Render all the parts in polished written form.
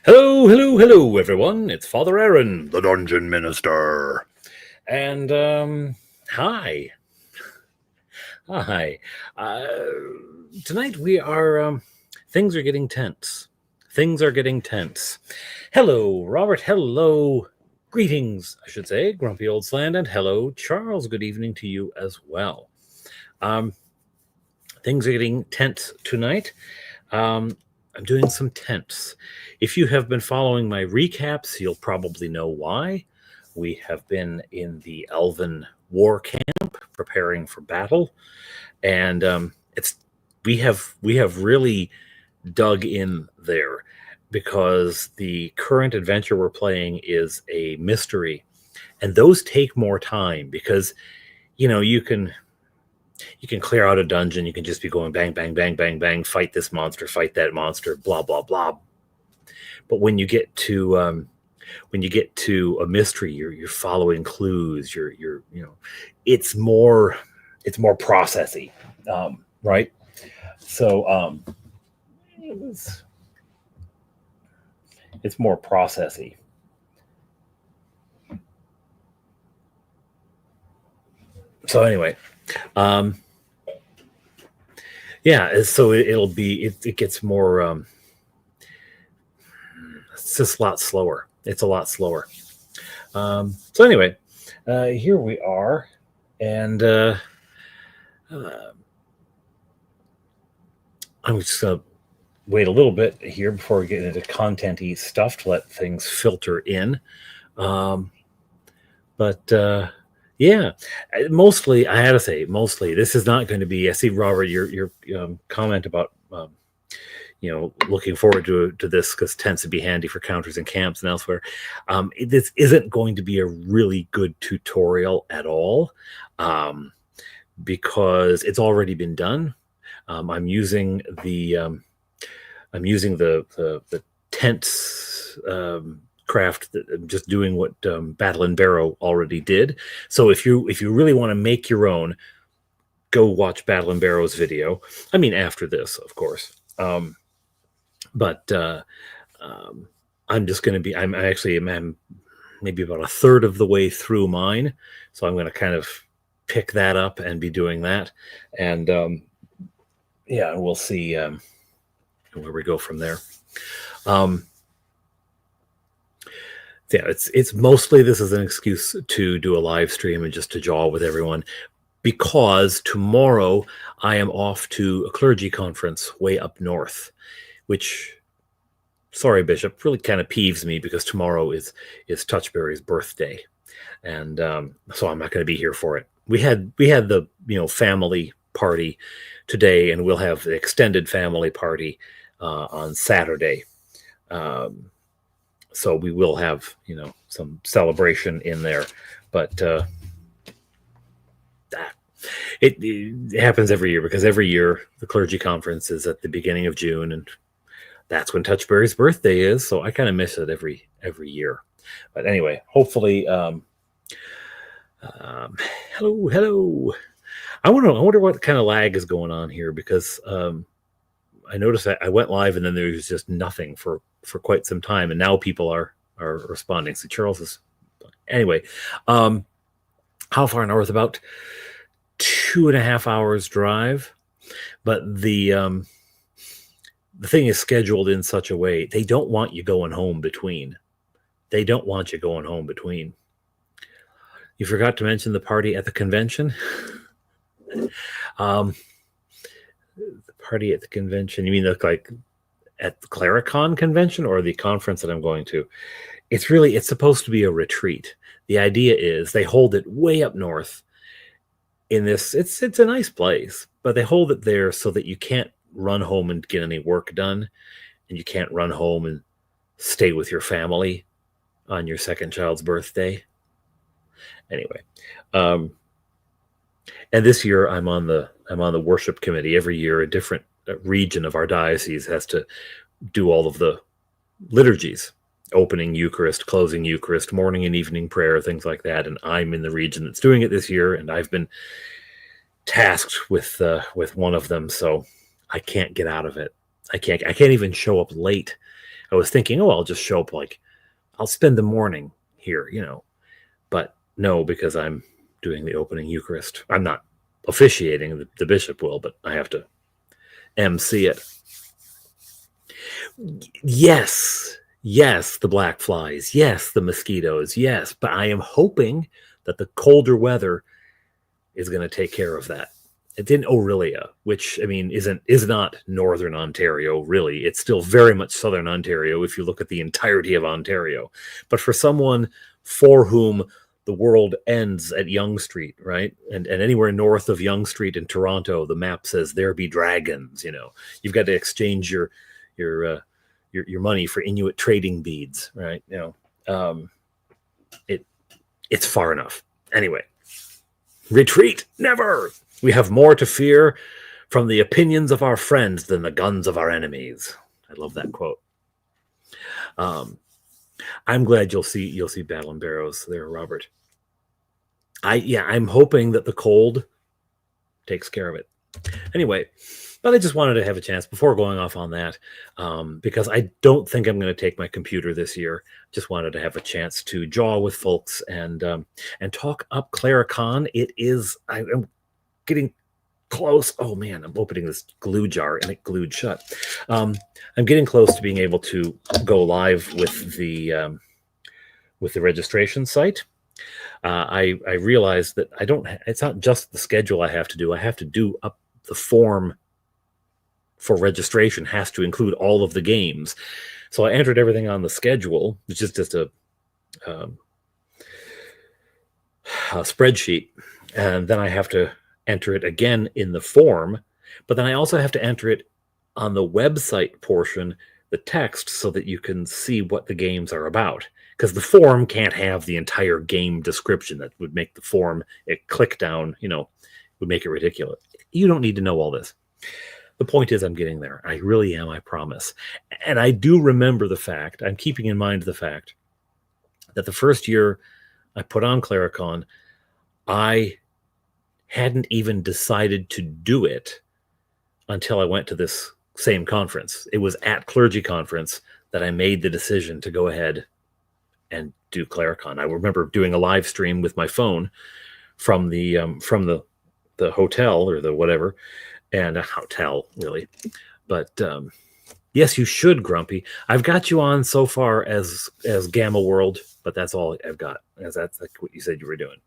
Hello, hello, hello, everyone. It's Father Aaron, the Dungeon Minister. And, hi. Hi. Uh, Tonight we are, things are getting tense. Things are getting tense. Hello, Robert. Hello. Greetings, I should say, Grumpy Old Sland. And hello, Charles. Good evening to you as well. Things are getting tense tonight. I'm doing some tense. If you have been following my recaps, you'll probably know why. We have been in the Elven war camp preparing for battle, and we have really dug in there because the current adventure we're playing is a mystery, and those take more time because you can clear out a dungeon. You can just be going bang, bang, bang, bang, bang, fight this monster, fight that monster, blah, blah, blah. But when you get to a mystery, you're following clues. It's more processy, right? So it's more processy. So anyway. Yeah, so it gets more. It's just a lot slower. It's a lot slower. So anyway, here we are, and I'm just gonna wait a little bit here before we get into content-y stuff to let things filter in. Yeah, mostly I had to say this is not going to be. I see, Robert, your comment about looking forward to this because it tends to be handy for counters and camps and elsewhere. This isn't going to be a really good tutorial at all because it's already been done. I'm using the tents craft. I'm just doing what Battlin Barrow already did. So if you really want to make your own, go watch Battlin Barrow's video. I mean, after this, of course. But I'm just going to be. I'm maybe about a third of the way through mine, so I'm going to kind of pick that up and be doing that, and we'll see where we go from there. It's mostly this is an excuse to do a live stream and just to jaw with everyone, because tomorrow I am off to a clergy conference way up north, which, sorry, Bishop, really kind of peeves me because tomorrow is Touchberry's birthday, and so I'm not going to be here for it. We had the family party today, and we'll have the extended family party on Saturday. So we will have, some celebration in there, but it happens every year because every year the clergy conference is at the beginning of June, and that's when Touchberry's birthday is. So I kind of miss it every year. But anyway, hopefully, hello. I wonder what kind of lag is going on here because I noticed I went live and then there was just nothing for quite some time, and now people are responding. So Charles is anyway. How far north? About 2.5 hours drive, but the thing is scheduled in such a way they don't want you going home between. You forgot to mention the party at the convention. The party at the convention. You mean like at the Clericon convention or the conference that I'm going to? It's supposed to be a retreat. The idea is they hold it way up north in this. It's a nice place, but they hold it there so that you can't run home and get any work done, and you can't run home and stay with your family on your second child's birthday. Anyway, and this year I'm on the worship committee. Every year a different region of our diocese has to do all of the liturgies, opening Eucharist, closing Eucharist, morning and evening prayer, things like that, and I'm in the region that's doing it this year, and I've been tasked with one of them, so I can't get out of it. I can't even show up late I was thinking, oh, I'll just show up, like, I'll spend the morning here, but no, because I'm doing the opening Eucharist. I'm not officiating, the bishop will, but I have to MC it. Yes, the black flies. Yes, the mosquitoes. Yes, but I am hoping that the colder weather is going to take care of that. It's in Orillia, which, I mean, is not northern Ontario, really. It's still very much southern Ontario if you look at the entirety of Ontario. But for someone for whom the world ends at Yonge Street, right? And anywhere north of Yonge Street in Toronto, the map says there be dragons, You've got to exchange your money for Inuit trading beads, right? It's far enough. Anyway, retreat, never! We have more to fear from the opinions of our friends than the guns of our enemies. I love that quote. I'm glad you'll see Battlin Barrows there, Robert. I'm hoping that the cold takes care of it. Anyway, but I just wanted to have a chance before going off on that, because I don't think I'm going to take my computer this year. Just wanted to have a chance to jaw with folks and talk up Claricon. I'm getting close. Oh man, I'm opening this glue jar and it glued shut. I'm getting close to being able to go live with the registration site. I realized that it's not just the schedule I have to do. I have to do up the form for registration has to include all of the games. So I entered everything on the schedule, which is just a spreadsheet. And then I have to enter it again in the form, but then I also have to enter it on the website portion, the text, so that you can see what the games are about. Because the form can't have the entire game description. That would make the form, click down, would make it ridiculous. You don't need to know all this. The point is, I'm getting there. I really am, I promise. And I do remember the fact, I'm keeping in mind the fact that the first year I put on Claricon, I hadn't even decided to do it until I went to this same conference. It was at Clergy Conference that I made the decision to go ahead and do Claricon. I remember doing a live stream with my phone from the hotel or the whatever, and a hotel really. But yes, you should, Grumpy. I've got you on so far as Gamma World, but that's all I've got. That's like what you said you were doing.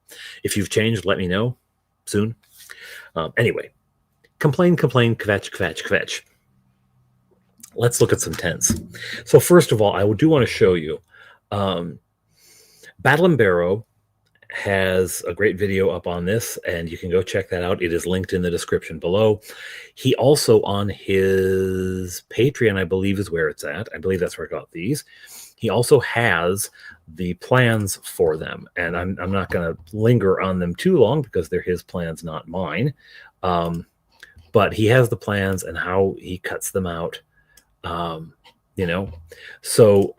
If you've changed, let me know soon. Anyway, complain, kvetch. Let's look at some tents. So first of all, I do want to show you Battlin Barrow has a great video up on this, and you can go check that out. It is linked in the description below. He also, on his Patreon, I believe is where it's at. I believe that's where I got these. He also has the plans for them, and I'm not going to linger on them too long because they're his plans, not mine. But he has the plans and how he cuts them out. So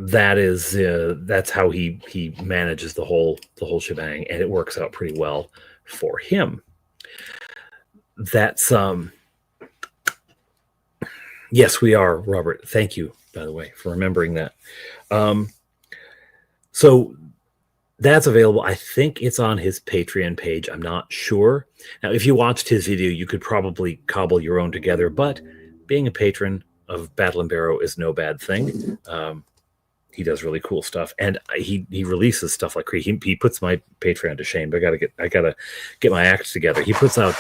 that's how he manages the whole shebang, and it works out pretty well for him. That's yes, we are, Robert. Thank you, by the way, for remembering that. So that's available. I think it's on his Patreon page. I'm not sure. Now, if you watched his video, you could probably cobble your own together, but being a patron of Battlin Barrow is no bad thing. He does really cool stuff, and he releases stuff like crazy. He puts my Patreon to shame, but I gotta get my act together. He puts out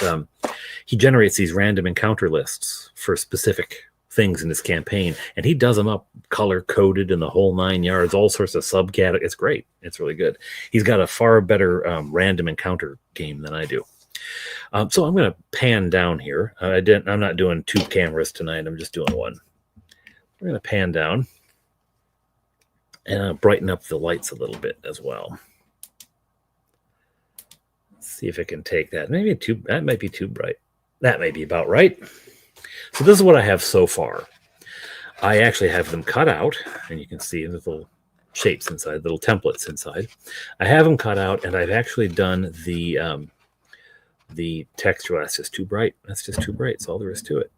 he generates these random encounter lists for specific things in his campaign, and he does them up color coded in the whole 9 yards, all sorts of subcategories. It's great. It's really good. He's got a far better random encounter game than I do. So I'm going to pan down here. I'm not doing two cameras tonight. I'm just doing one. We're going to pan down and brighten up the lights a little bit as well. Let's see if it can take that. That might be too bright. That may be about right. So this is what I have so far. I actually have them cut out, and you can see the little shapes inside, little templates inside. I have them cut out, and I've actually done the texture. That's just too bright. That's just too bright. That's all there is to it.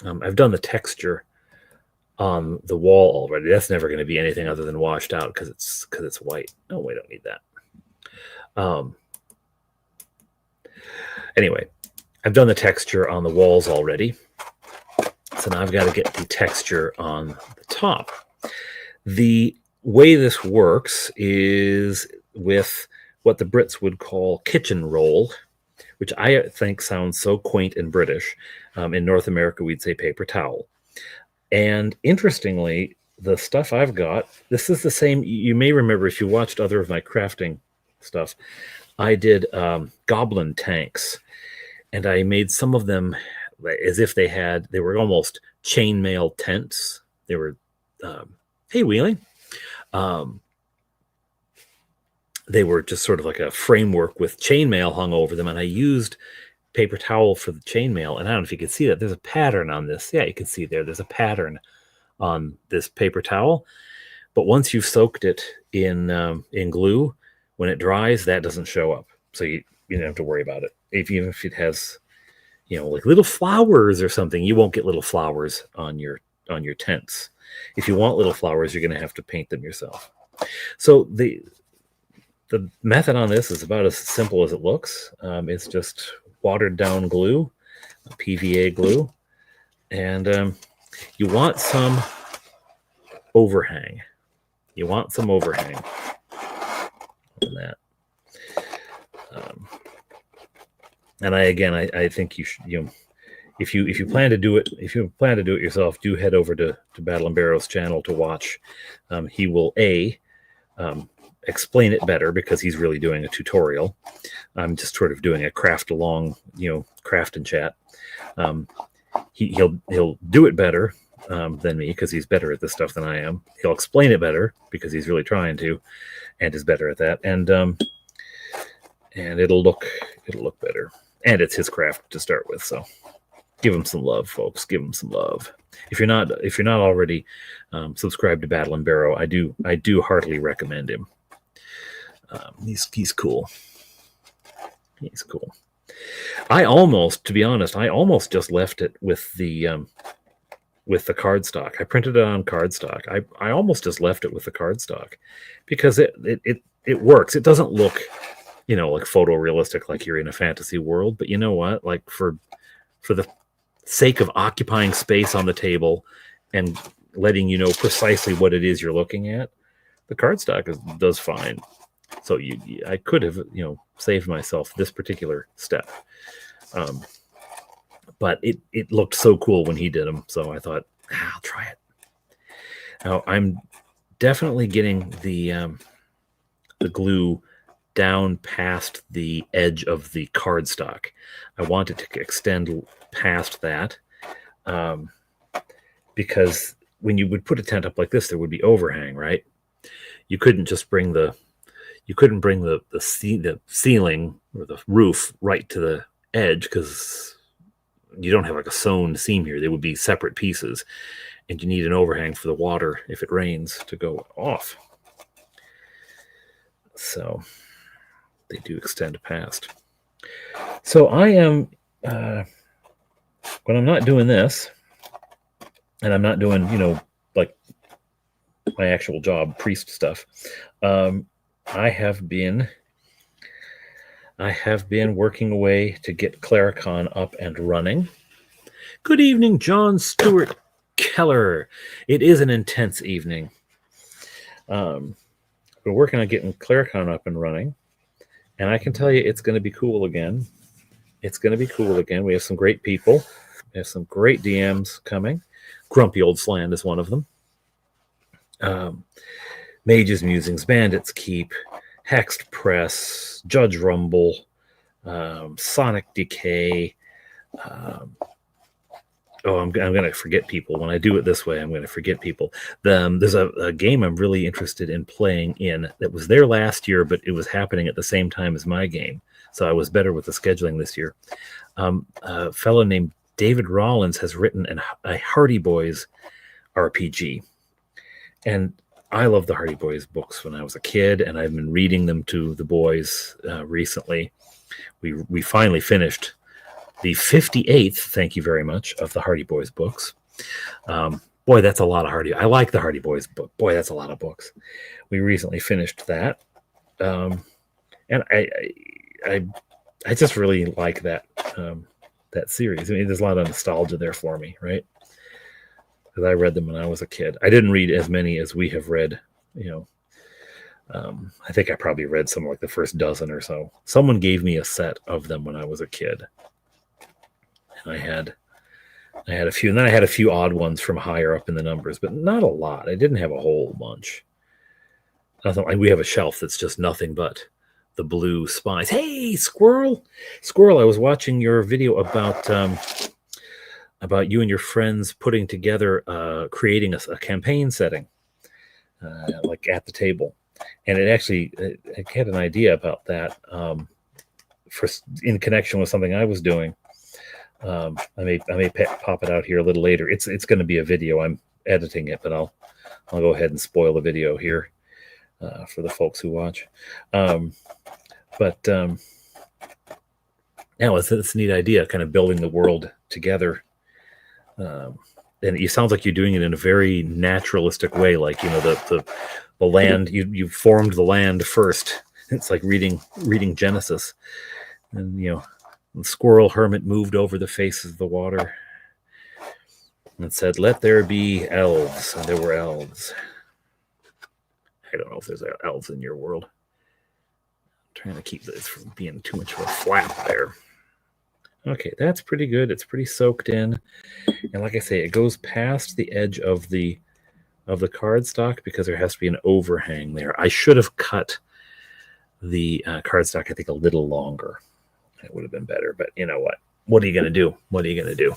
I've done the texture on the wall already. That's never going to be anything other than washed out because it's white. Oh, we don't need that. Anyway, I've done the texture on the walls already. So now I've got to get the texture on the top. The way this works is with what the Brits would call kitchen roll, which I think sounds so quaint and British. In North America, we'd say paper towel. And interestingly, the stuff I've got, this is the same. You may remember if you watched other of my crafting stuff, I did goblin tanks, and I made some of them as if they were almost chainmail tents. They were, hey, Wheeling. They were just sort of like a framework with chainmail hung over them, and I used paper towel for the chainmail. And I don't know if you can see that. There's a pattern on this. Yeah, you can see there's a pattern on this paper towel. But once you've soaked it in glue, when it dries, that doesn't show up. So you don't have to worry about it. Even if it has, like little flowers or something, you won't get little flowers on your tents. If you want little flowers, you're going to have to paint them yourself. So the method on this is about as simple as it looks. It's just watered down glue, PVA glue, and you want some overhang. You want some overhang on that. And I think you should, if you plan to do it, yourself, do head over to Battlin Barrow's channel to watch. He will explain it better because he's really doing a tutorial. I'm just sort of doing a craft along, craft and chat. He'll do it better than me because he's better at this stuff than I am. He'll explain it better because he's really trying to, and is better at that. And it'll look better. And it's his craft to start with, so give him some love, folks. Give him some love. If you're not already subscribed to Battlin Barrow, I do heartily recommend him. He's cool. He's cool. To be honest, I almost just left it with the cardstock. I printed it on cardstock. I almost just left it with the cardstock because it works. It doesn't look, like photorealistic, like you're in a fantasy world. But you know what? Like for the sake of occupying space on the table and letting you know precisely what it is you're looking at, the cardstock does fine. So I could have, saved myself this particular step. But it looked so cool when he did them. So I thought, I'll try it. Now I'm definitely getting the glue down past the edge of the cardstock. I want it to extend past that because when you would put a tent up like this, there would be overhang, right? You couldn't just bring the ceiling or the roof right to the edge because you don't have like a sewn seam here. They would be separate pieces, and you need an overhang for the water if it rains to go off. So they do extend past. So I am when I'm not doing this, and I'm not doing like my actual job, priest stuff. I have been working away to get Claricon up and running. Good evening, John Stewart Keller. It is an intense evening. We're working on getting Claricon up and running, and I can tell you it's going to be cool again. It's going to be cool again. We have some great people. We have some great DMs coming. Grumpy Old Sland is one of them. Mage's Musings, Bandit's Keep, Hexed Press, Judge Rumble, Sonic Decay. I'm going to forget people. When I do it this way, I'm going to forget people. There's a game I'm really interested in playing in that was there last year, but it was happening at the same time as my game. So I was better with the scheduling this year. A fellow named David Rollins has written a Hardy Boys RPG. And I loved the Hardy Boys books when I was a kid, and I've been reading them to the boys recently. We finally finished the 58th, thank you very much, of the Hardy Boys books. Boy, that's a lot of Hardy. I like the Hardy Boys book. Boy, that's a lot of books. We recently finished that, and I just really like that that series. I mean, there's a lot of nostalgia there for me, right? Because I read them when I was a kid. I didn't read as many as we have read, you know. I think I probably read some like the first dozen or so. Someone gave me a set of them when I was a kid, and I had a few, and then I had a few odd ones from higher up in the numbers, but not a lot. I didn't have a whole bunch. Nothing like we have a shelf that's just nothing but the blue spies. Hey, squirrel! I was watching your video about you and your friends putting together, creating a campaign setting, like at the table. And it actually, I had an idea about that in connection with something I was doing. I may pop it out here a little later. It's going to be a video. I'm editing it, but I'll go ahead and spoil the video here for the folks who watch. Yeah, it's a neat idea, kind of building the world together. And it sounds like you're doing it in a very naturalistic way, like, you know, the land, you formed the land first. It's like reading Genesis. And, you know, the squirrel hermit moved over the face of the water and said, "Let there be elves." And there were elves. I don't know if there's elves in your world. I'm trying to keep this from being too much of a flap there. Okay, that's pretty good. It's pretty soaked in. And like I say, it goes past the edge of the cardstock because there has to be an overhang there. I should have cut the cardstock, I think, a little longer. It would have been better, but you know what? What are you going to do? What are you going to do?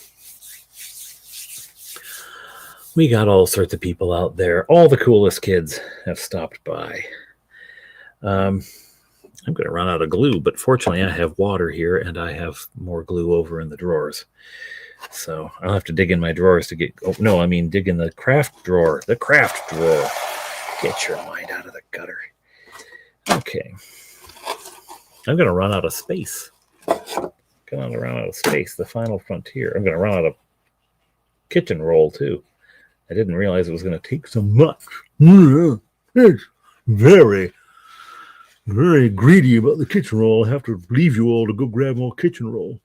We got all sorts of people out there. All the coolest kids have stopped by. I'm going to run out of glue, but fortunately I have water here and I have more glue over in the drawers. So I'll have to dig in my drawers to get... Oh, no, I mean dig in the craft drawer. The craft drawer. Get your mind out of the gutter. Okay. I'm going to run out of space. Going to run out of space. The final frontier. I'm going to run out of kitchen roll, too. I didn't realize it was going to take so much. It's very, very greedy about the kitchen roll. I have to leave you all to go grab more kitchen roll.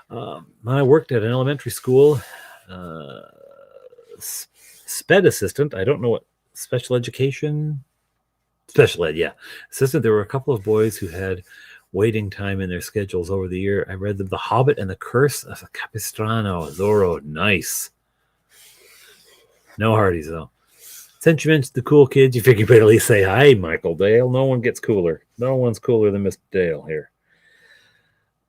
I worked at an elementary school, SPED assistant. I don't know what special ed, yeah, assistant. There were a couple of boys who had waiting time in their schedules over the year. I read them The Hobbit and the Curse of Capistrano. Zorro, nice. No Hardys, though. Since you mentioned the cool kids, you figure you better at least say hi, Michael Dale. No one gets cooler. No one's cooler than Mr. Dale here.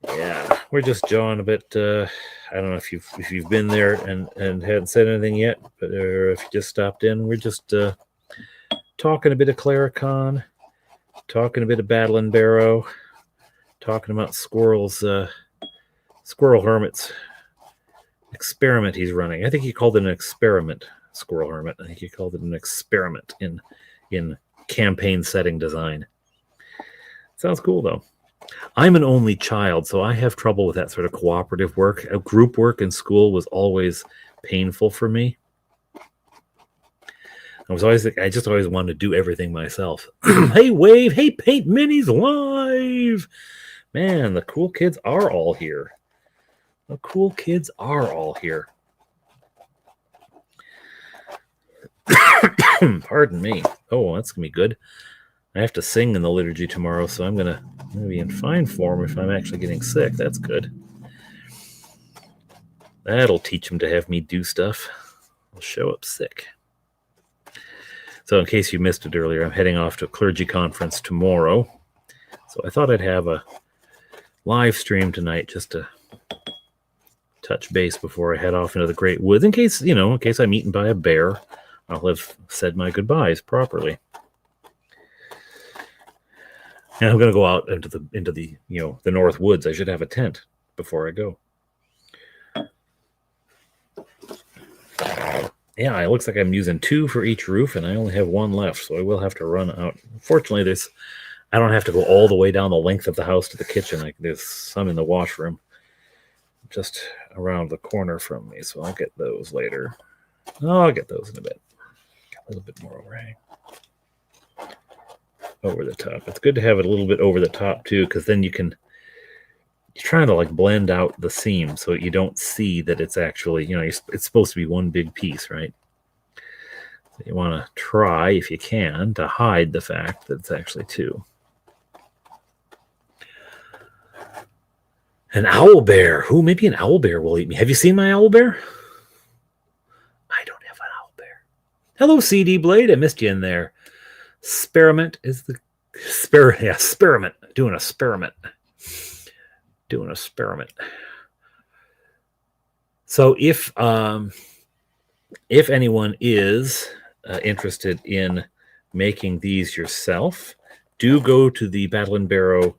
Yeah, we're just jawing a bit. I don't know if you've been there and hadn't said anything yet, but if you just stopped in, we're just talking a bit of Claricon, talking a bit of Battlin Barrow, talking about Squirrel Hermit's experiment he's running. I think he called it an experiment, Squirrel Hermit. I think he called it an experiment in campaign setting design. Sounds cool, though. I'm an only child, so I have trouble with that sort of cooperative work. Group work in school was always painful for me. I just always wanted to do everything myself. Hey, Wave! Hey, Paint Minis live! Man, the cool kids are all here. The cool kids are all here. Pardon me. Oh, that's going to be good. I have to sing in the liturgy tomorrow, so I'm gonna be in fine form if I'm actually getting sick. That's good. That'll teach them to have me do stuff. I'll show up sick. So in case you missed it earlier, I'm heading off to a clergy conference tomorrow. So I thought I'd have a live stream tonight just to touch base before I head off into the great woods. In case I'm eaten by a bear, I'll have said my goodbyes properly. And I'm going to go out into the the North Woods. I should have a tent before I go. Yeah, it looks like I'm using 2 for each roof, and I only have 1 left, so I will have to run out. Fortunately, I don't have to go all the way down the length of the house to the kitchen. There's some in the washroom. just around the corner from me, so I'll get those later. I'll get those in a bit. A little bit more overhang. Over the top. It's good to have it a little bit over the top too, because then you're trying to like blend out the seam so you don't see that it's actually, it's supposed to be one big piece, right? So you want to try, if you can, to hide the fact that it's actually two. An owl bear. Who? Maybe an owl bear will eat me. Have you seen my owl bear? I don't have an owl bear. Hello, CD Blade. I missed you in there. Experiment is the experiment. Doing an experiment. So if anyone is interested in making these yourself, do go to the Battlin Barrow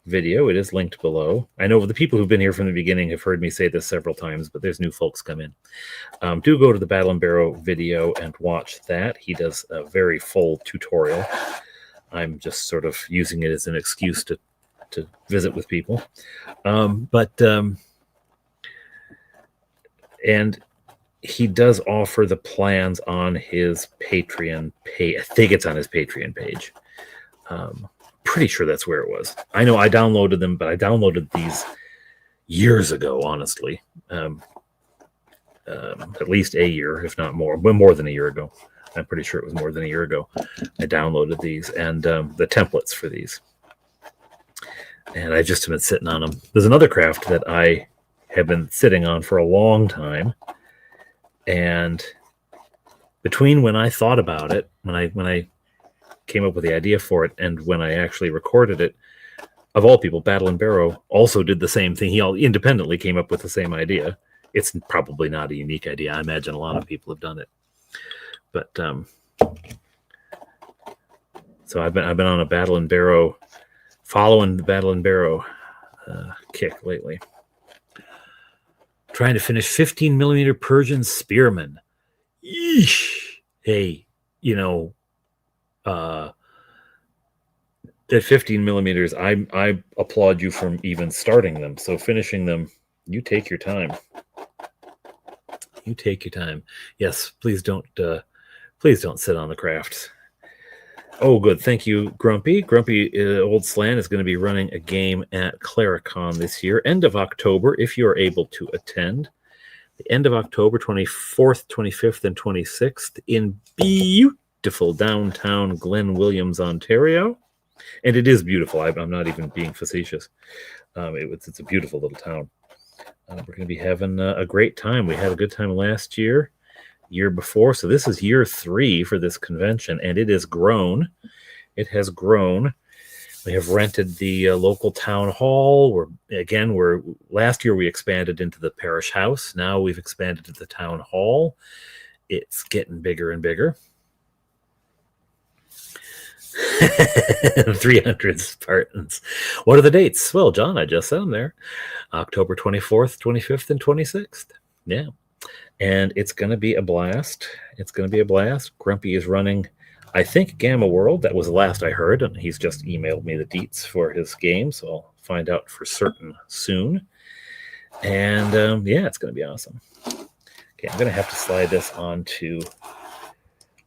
video. It is linked below. I know the people who've been here from the beginning have heard me say this several times, but there's new folks come in. Do go to the Battlin Barrow video and watch that. He does a very full tutorial. I'm just sort of using it as an excuse to visit with people. And he does offer the plans on his Patreon page. I think it's on his Patreon page. Pretty sure that's where it was. I know I downloaded them, but I downloaded these years ago, honestly. At least a year, if not more, but more than a year ago. I'm pretty sure it was more than a year ago. I downloaded these and the templates for these. And I just have been sitting on them. There's another craft that I have been sitting on for a long time. And between when I thought about it, when I came up with the idea for it, and when I actually recorded it, of all people, Battlin Barrow also did the same thing. He all independently came up with the same idea. It's probably not a unique idea. I imagine a lot of people have done it. But so I've been on a Battlin Barrow, following the Battlin Barrow kick lately. Trying to finish 15mm Persian Spearman. Yeesh. Hey, at 15mm, I applaud you from even starting them. So finishing them, you take your time. Yes, please don't sit on the crafts. Oh, good. Thank you, Grumpy. Grumpy Old Slan is going to be running a game at Claricon this year, end of October, if you are able to attend. The end of October, 24th, 25th, and 26th in beautiful downtown Glen Williams, Ontario. And it is beautiful. I'm not even being facetious. It's a beautiful little town. We're going to be having a great time. We had a good time last year before. So this is year 3 for this convention, and it has grown. We have rented the local town hall. Last year we expanded into the parish house. Now we've expanded to the town hall. It's getting bigger and bigger. 300 Spartans. What are the dates? Well, John, I just said them there. October 24th, 25th, and 26th. Yeah. And it's going to be a blast. Grumpy is running, I think, Gamma World. That was the last I heard, and he's just emailed me the deets for his game, so I'll find out for certain soon. And it's going to be awesome. Okay, I'm going to have to slide this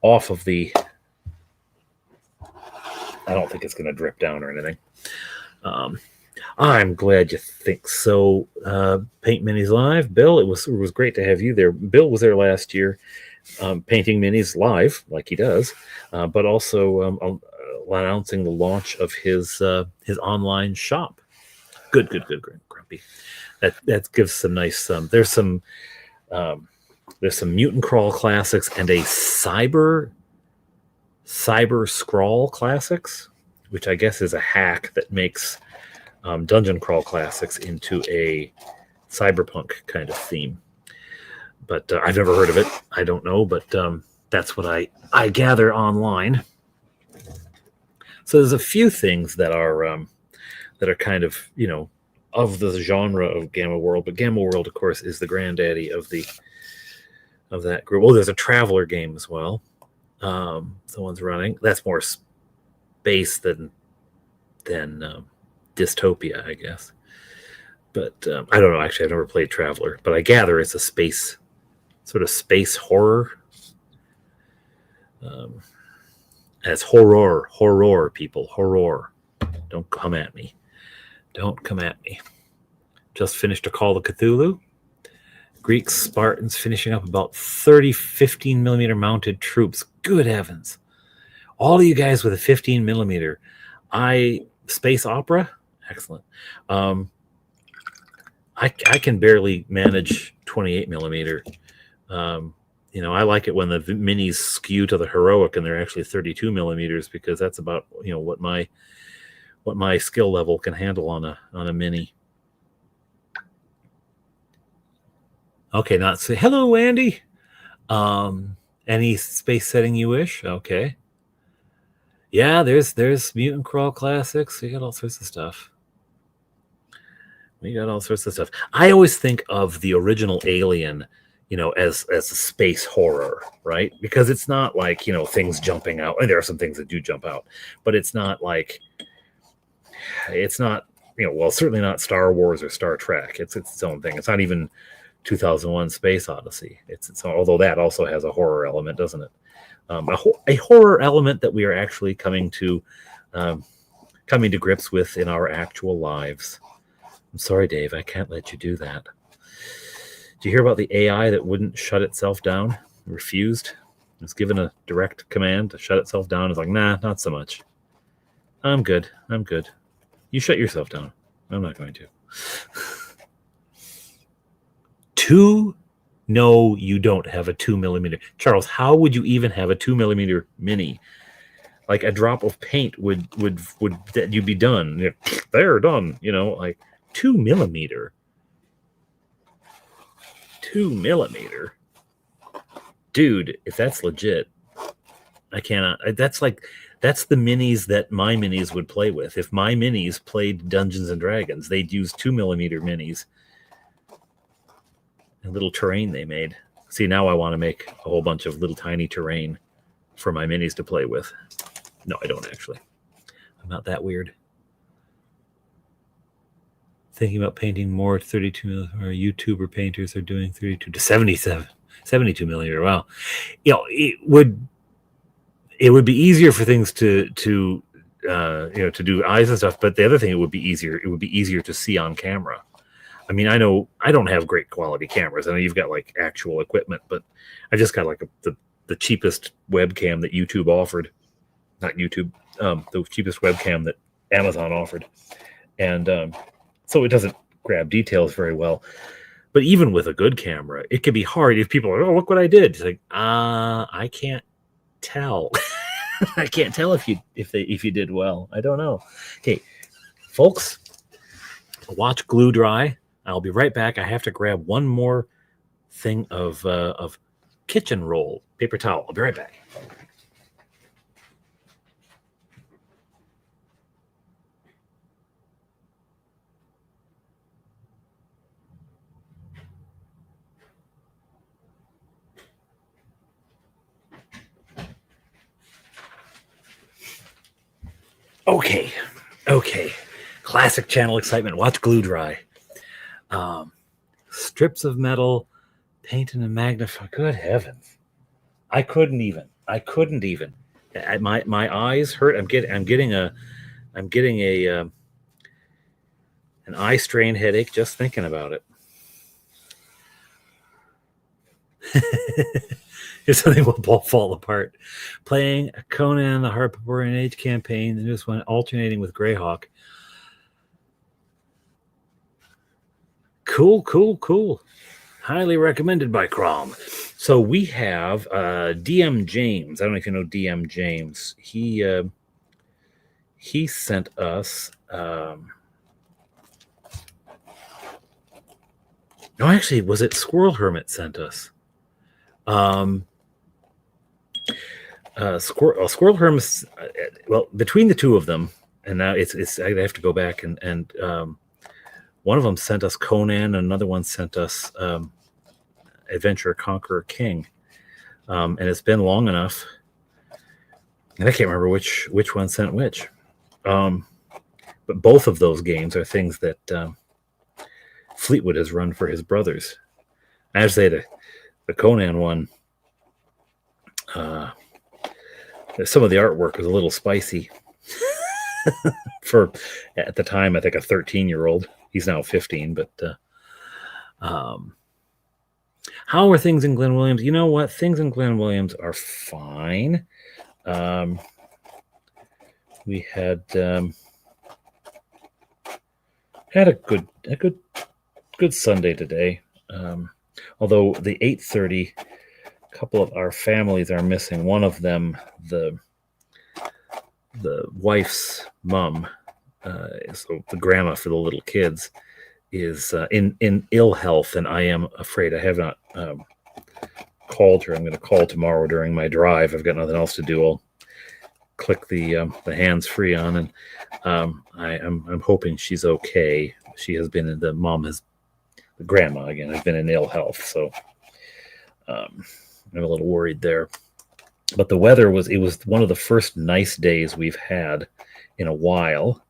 off of the. I don't think it's going to drip down or anything. I'm glad you think so. Paint Minis Live. Bill, it was great to have you there. Bill was there last year, painting minis live, like he does, but also announcing the launch of his online shop. Good, Grumpy. That gives some nice. There's some Mutant Crawl classics and a Cyber Scrawl classics, which I guess is a hack that makes Dungeon Crawl classics into a cyberpunk kind of theme. But I've never heard of it. I don't know, but that's what I gather online. So there's a few things that are kind of of the genre of Gamma World, but Gamma World, of course, is the granddaddy of that group. Oh, there's a Traveler game as well. Someone's running. That's more space than dystopia, I guess. But I don't know. Actually, I've never played Traveler, but I gather it's a space horror. It's horror, people, horror. Don't come at me. Don't come at me. Just finished a Call of Cthulhu. Greek Spartans finishing up about 30 15 millimeter mounted troops. Good heavens. All of you guys with a 15 millimeter. Space opera? Excellent. I can barely manage 28 millimeter. I like it when the minis skew to the heroic and they're actually 32 millimeters, because that's about what my skill level can handle on a mini. Okay, not say hello, Andy. Any space setting you wish? Okay. Yeah, there's Mutant Crawl Classics. We got all sorts of stuff. I always think of the original Alien, as a space horror, right? Because it's not like, things jumping out. And there are some things that do jump out, but it's not like, certainly not Star Wars or Star Trek. It's its own thing. It's not even 2001 Space Odyssey. It's although that also has a horror element, doesn't it? A horror element that we are actually coming to grips with in our actual lives. I'm sorry, Dave, I can't let you do that. Did you hear about the AI that wouldn't shut itself down? It refused. It was given a direct command to shut itself down. It's like, nah, not so much. I'm good. You shut yourself down. I'm not going to. No, you don't have a 2 millimeter. Charles, how would you even have a 2 millimeter mini? Like a drop of paint would that you'd be done. They're done. Like 2 millimeter. 2 millimeter. Dude, if that's legit, I cannot. That's the minis that my minis would play with. If my minis played Dungeons and Dragons, they'd use 2 millimeter minis. A little terrain they made. See, now I want to make a whole bunch of little tiny terrain for my minis to play with. No, I don't actually. I'm not that weird. Thinking about painting more 32 millimeter. YouTuber painters are doing 32 to 72 millimeter. Wow. It would be easier for things to do eyes and stuff, but the other thing it would be easier to see on camera. I mean, I know I don't have great quality cameras. I know you've got like actual equipment, but I just got like the cheapest webcam that YouTube offered. Not YouTube, the cheapest webcam that Amazon offered. And so it doesn't grab details very well. But even with a good camera, it can be hard if people are, oh, look what I did. It's like, I can't tell. I can't tell if you did well. I don't know. Okay, folks, watch glue dry. I'll be right back. I have to grab one more thing of kitchen roll paper towel. I'll be right back. Okay. Classic channel excitement. Watch glue dry. Strips of metal, paint in a magnifier. Good heavens! I couldn't even. My eyes hurt. I'm getting an eye strain headache just thinking about it. If something will fall apart. Playing Conan the Barbarian Age campaign, the newest one, alternating with Greyhawk. Cool. Highly recommended by Crom. So we have DM James. I don't know if you know DM James. He sent us. No, actually, was it Squirrel Hermit sent us? Squirrel Hermit. Well, between the two of them, and now it's. I have to go back and one of them sent us Conan, and another one sent us Adventure Conqueror King, and it's been long enough, and I can't remember which one sent which. But both of those games are things that Fleetwood has run for his brothers. I have to say the Conan one, some of the artwork was a little spicy for, at the time, I think a 13-year-old. He's now 15, but how are things in Glen Williams? You know what? Things in Glen Williams are fine. We had a good Sunday today. Although the 8:30, a couple of our families are missing. One of them, the wife's mom, so the grandma for the little kids, is in ill health, and I am afraid. I have not called her. I'm going to call tomorrow during my drive. I've got nothing else to do. I'll click the hands free on, and I'm hoping she's okay. She has been in the grandma again has been in ill health, so I'm a little worried there. But the weather was one of the first nice days we've had in a while.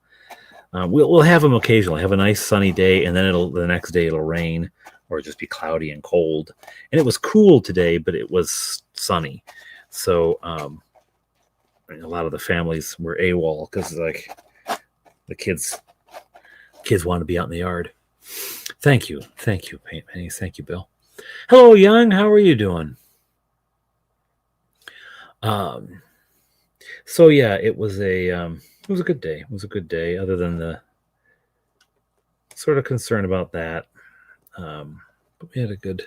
We'll have them occasionally. Have a nice sunny day, and then the next day it'll rain or just be cloudy and cold. And it was cool today, but it was sunny. So a lot of the families were AWOL because like the kids want to be out in the yard. Thank you, Paint Pennies. Thank you, Bill. Hello, Young. How are you doing? So yeah, it was a good day. It was a good day, other than the sort of concern about that. But we had a good.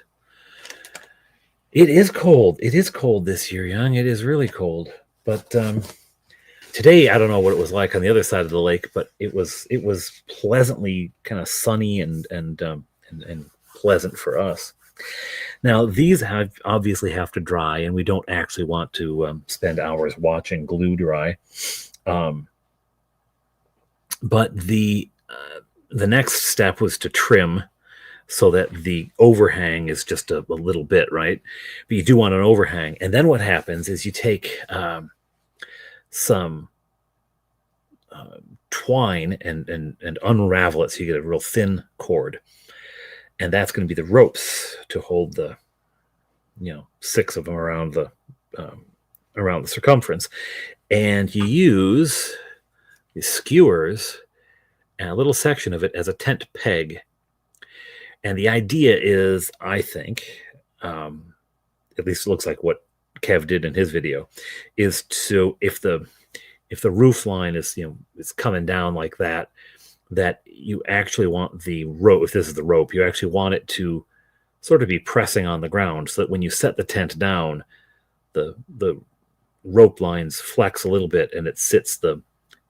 It is cold. It is cold this year, Young. It is really cold. But today, I don't know what it was like on the other side of the lake, but it was pleasantly kind of sunny and pleasant for us. Now, these obviously have to dry, and we don't actually want to spend hours watching glue dry. But the next step was to trim so that the overhang is just a little bit, right? But you do want an overhang. And then what happens is you take some twine and unravel it so you get a real thin cord. And that's going to be the ropes to hold the, 6 of them around the circumference. And you use the skewers and a little section of it as a tent peg. And the idea is, I think, at least it looks like what Kev did in his video, is to, if the roof line is, is coming down like that you actually want the rope, if this is the rope, you actually want it to sort of be pressing on the ground so that when you set the tent down, the rope lines flex a little bit and the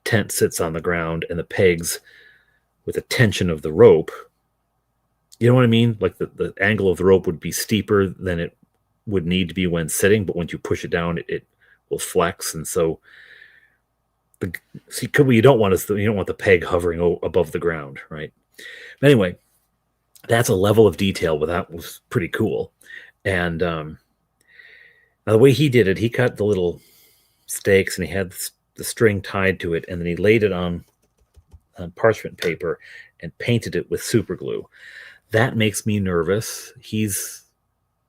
tent sits on the ground, and the pegs with the tension of the rope, you know what I mean? Like the angle of the rope would be steeper than it would need to be when sitting, but once you push it down, it will flex. And so what you don't want is you don't want the peg hovering above the ground, right? But anyway, that's a level of detail, but that was pretty cool. And now the way he did it, he cut the little stakes and he had the string tied to it, and then he laid it on parchment paper and painted it with super glue. That makes me nervous. He's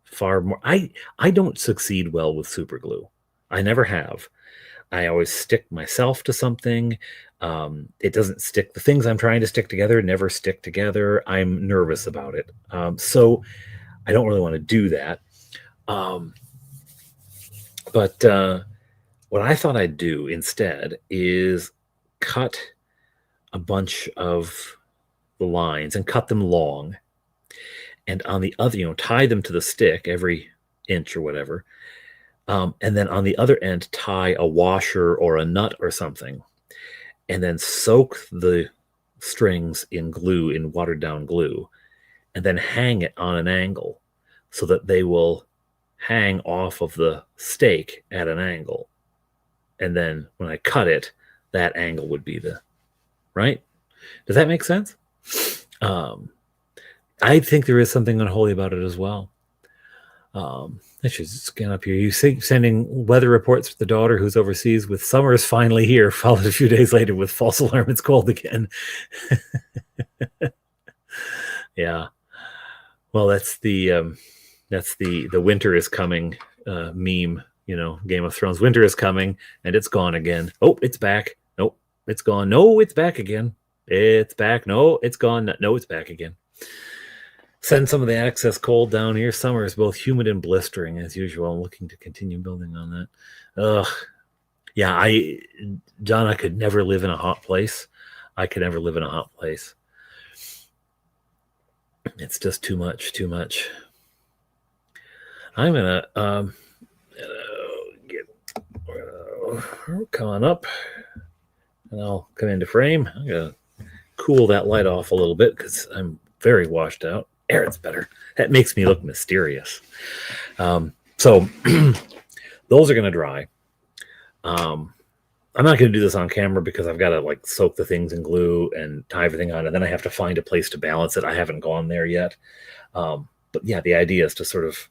far more. I don't succeed well with super glue. I never have. I always stick myself to something. It doesn't stick. The things I'm trying to stick together never stick together. I'm nervous about it. So I don't really want to do that. But what I thought I'd do instead is cut a bunch of the lines and cut them long. And on the other, tie them to the stick every inch or whatever. And then on the other end, tie a washer or a nut or something, and then soak the strings in watered down glue, and then hang it on an angle so that they will hang off of the stake at an angle. And then when I cut it, that angle would be right? Does that make sense? I think there is something unholy about it as well. I should scan up here. You sending weather reports for the daughter who's overseas with summer is finally here, followed a few days later with false alarm. It's cold again. Yeah. Well, that's the winter is coming meme. You know, Game of Thrones. Winter is coming, and it's gone again. Oh, it's back. Nope, it's gone. No, it's back again. It's back. No, it's gone. No, it's back again. Send some of the excess cold down here. Summer is both humid and blistering as usual. I'm looking to continue building on that. Ugh. Yeah, John, I could never live in a hot place. I could never live in a hot place. It's just too much. I'm gonna come on up, and I'll come into frame. I'm gonna cool that light off a little bit because I'm very washed out. There, it's better. That makes me look mysterious. So those are gonna dry. I'm not going to do this on camera because I've got to like soak the things in glue and tie everything on, and then I have to find a place to balance it. I haven't gone there yet. But yeah, the idea is to sort of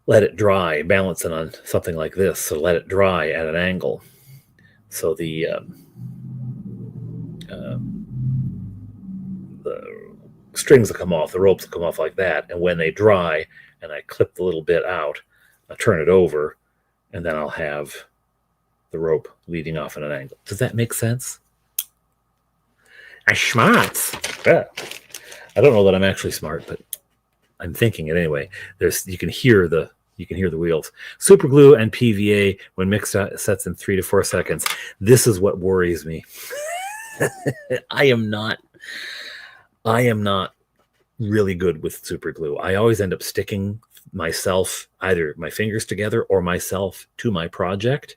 let it dry, balance it on something like this. So let it dry at an angle. So the strings will come off, the ropes will come off like that. And when they dry and I clip the little bit out, I turn it over, and then I'll have the rope leading off at an angle. Does that make sense? I'm smart. Yeah. I don't know that I'm actually smart, but I'm thinking it anyway. You can hear the wheels. Super glue and PVA when mixed sets in 3 to 4 seconds. This is what worries me. I am not really good with super glue. I always end up sticking myself, either my fingers together or myself to my project,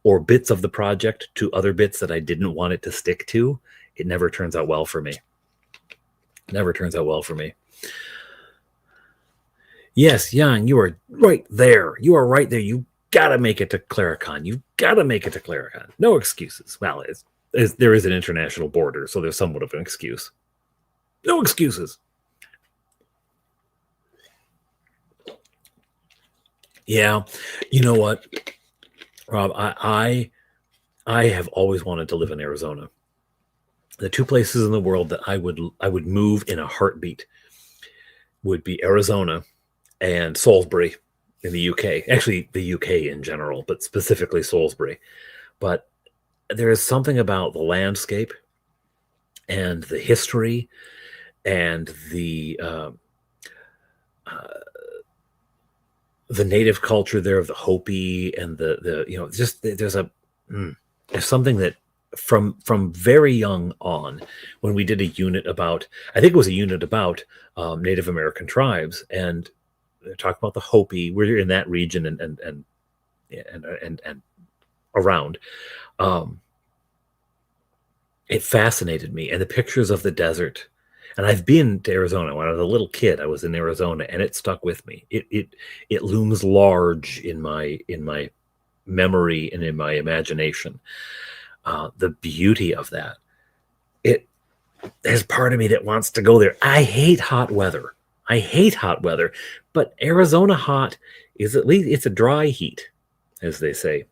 or bits of the project to other bits that I didn't want it to stick to. It never turns out well for me. Yes, Jan, you are right there. You gotta make it to Claricon. No excuses. Well, there is an international border, so there's somewhat of an excuse. No excuses. Yeah, you know what, Rob? I have always wanted to live in Arizona. The two places in the world that I would move in a heartbeat would be Arizona and Salisbury in the UK. Actually, the UK in general, but specifically Salisbury. But there is something about the landscape and the history and the native culture there of the Hopi and there's something that from very young on, when we did a unit about, I think it was a unit about Native American tribes, and talk about the Hopi. We're in that region and around. It fascinated me, and the pictures of the desert. And I've been to Arizona when I was a little kid. I was in Arizona, and it stuck with me. It looms large in my memory and in my imagination. The beauty of that. There's part of me that wants to go there. I hate hot weather, but Arizona hot is, at least it's a dry heat, as they say.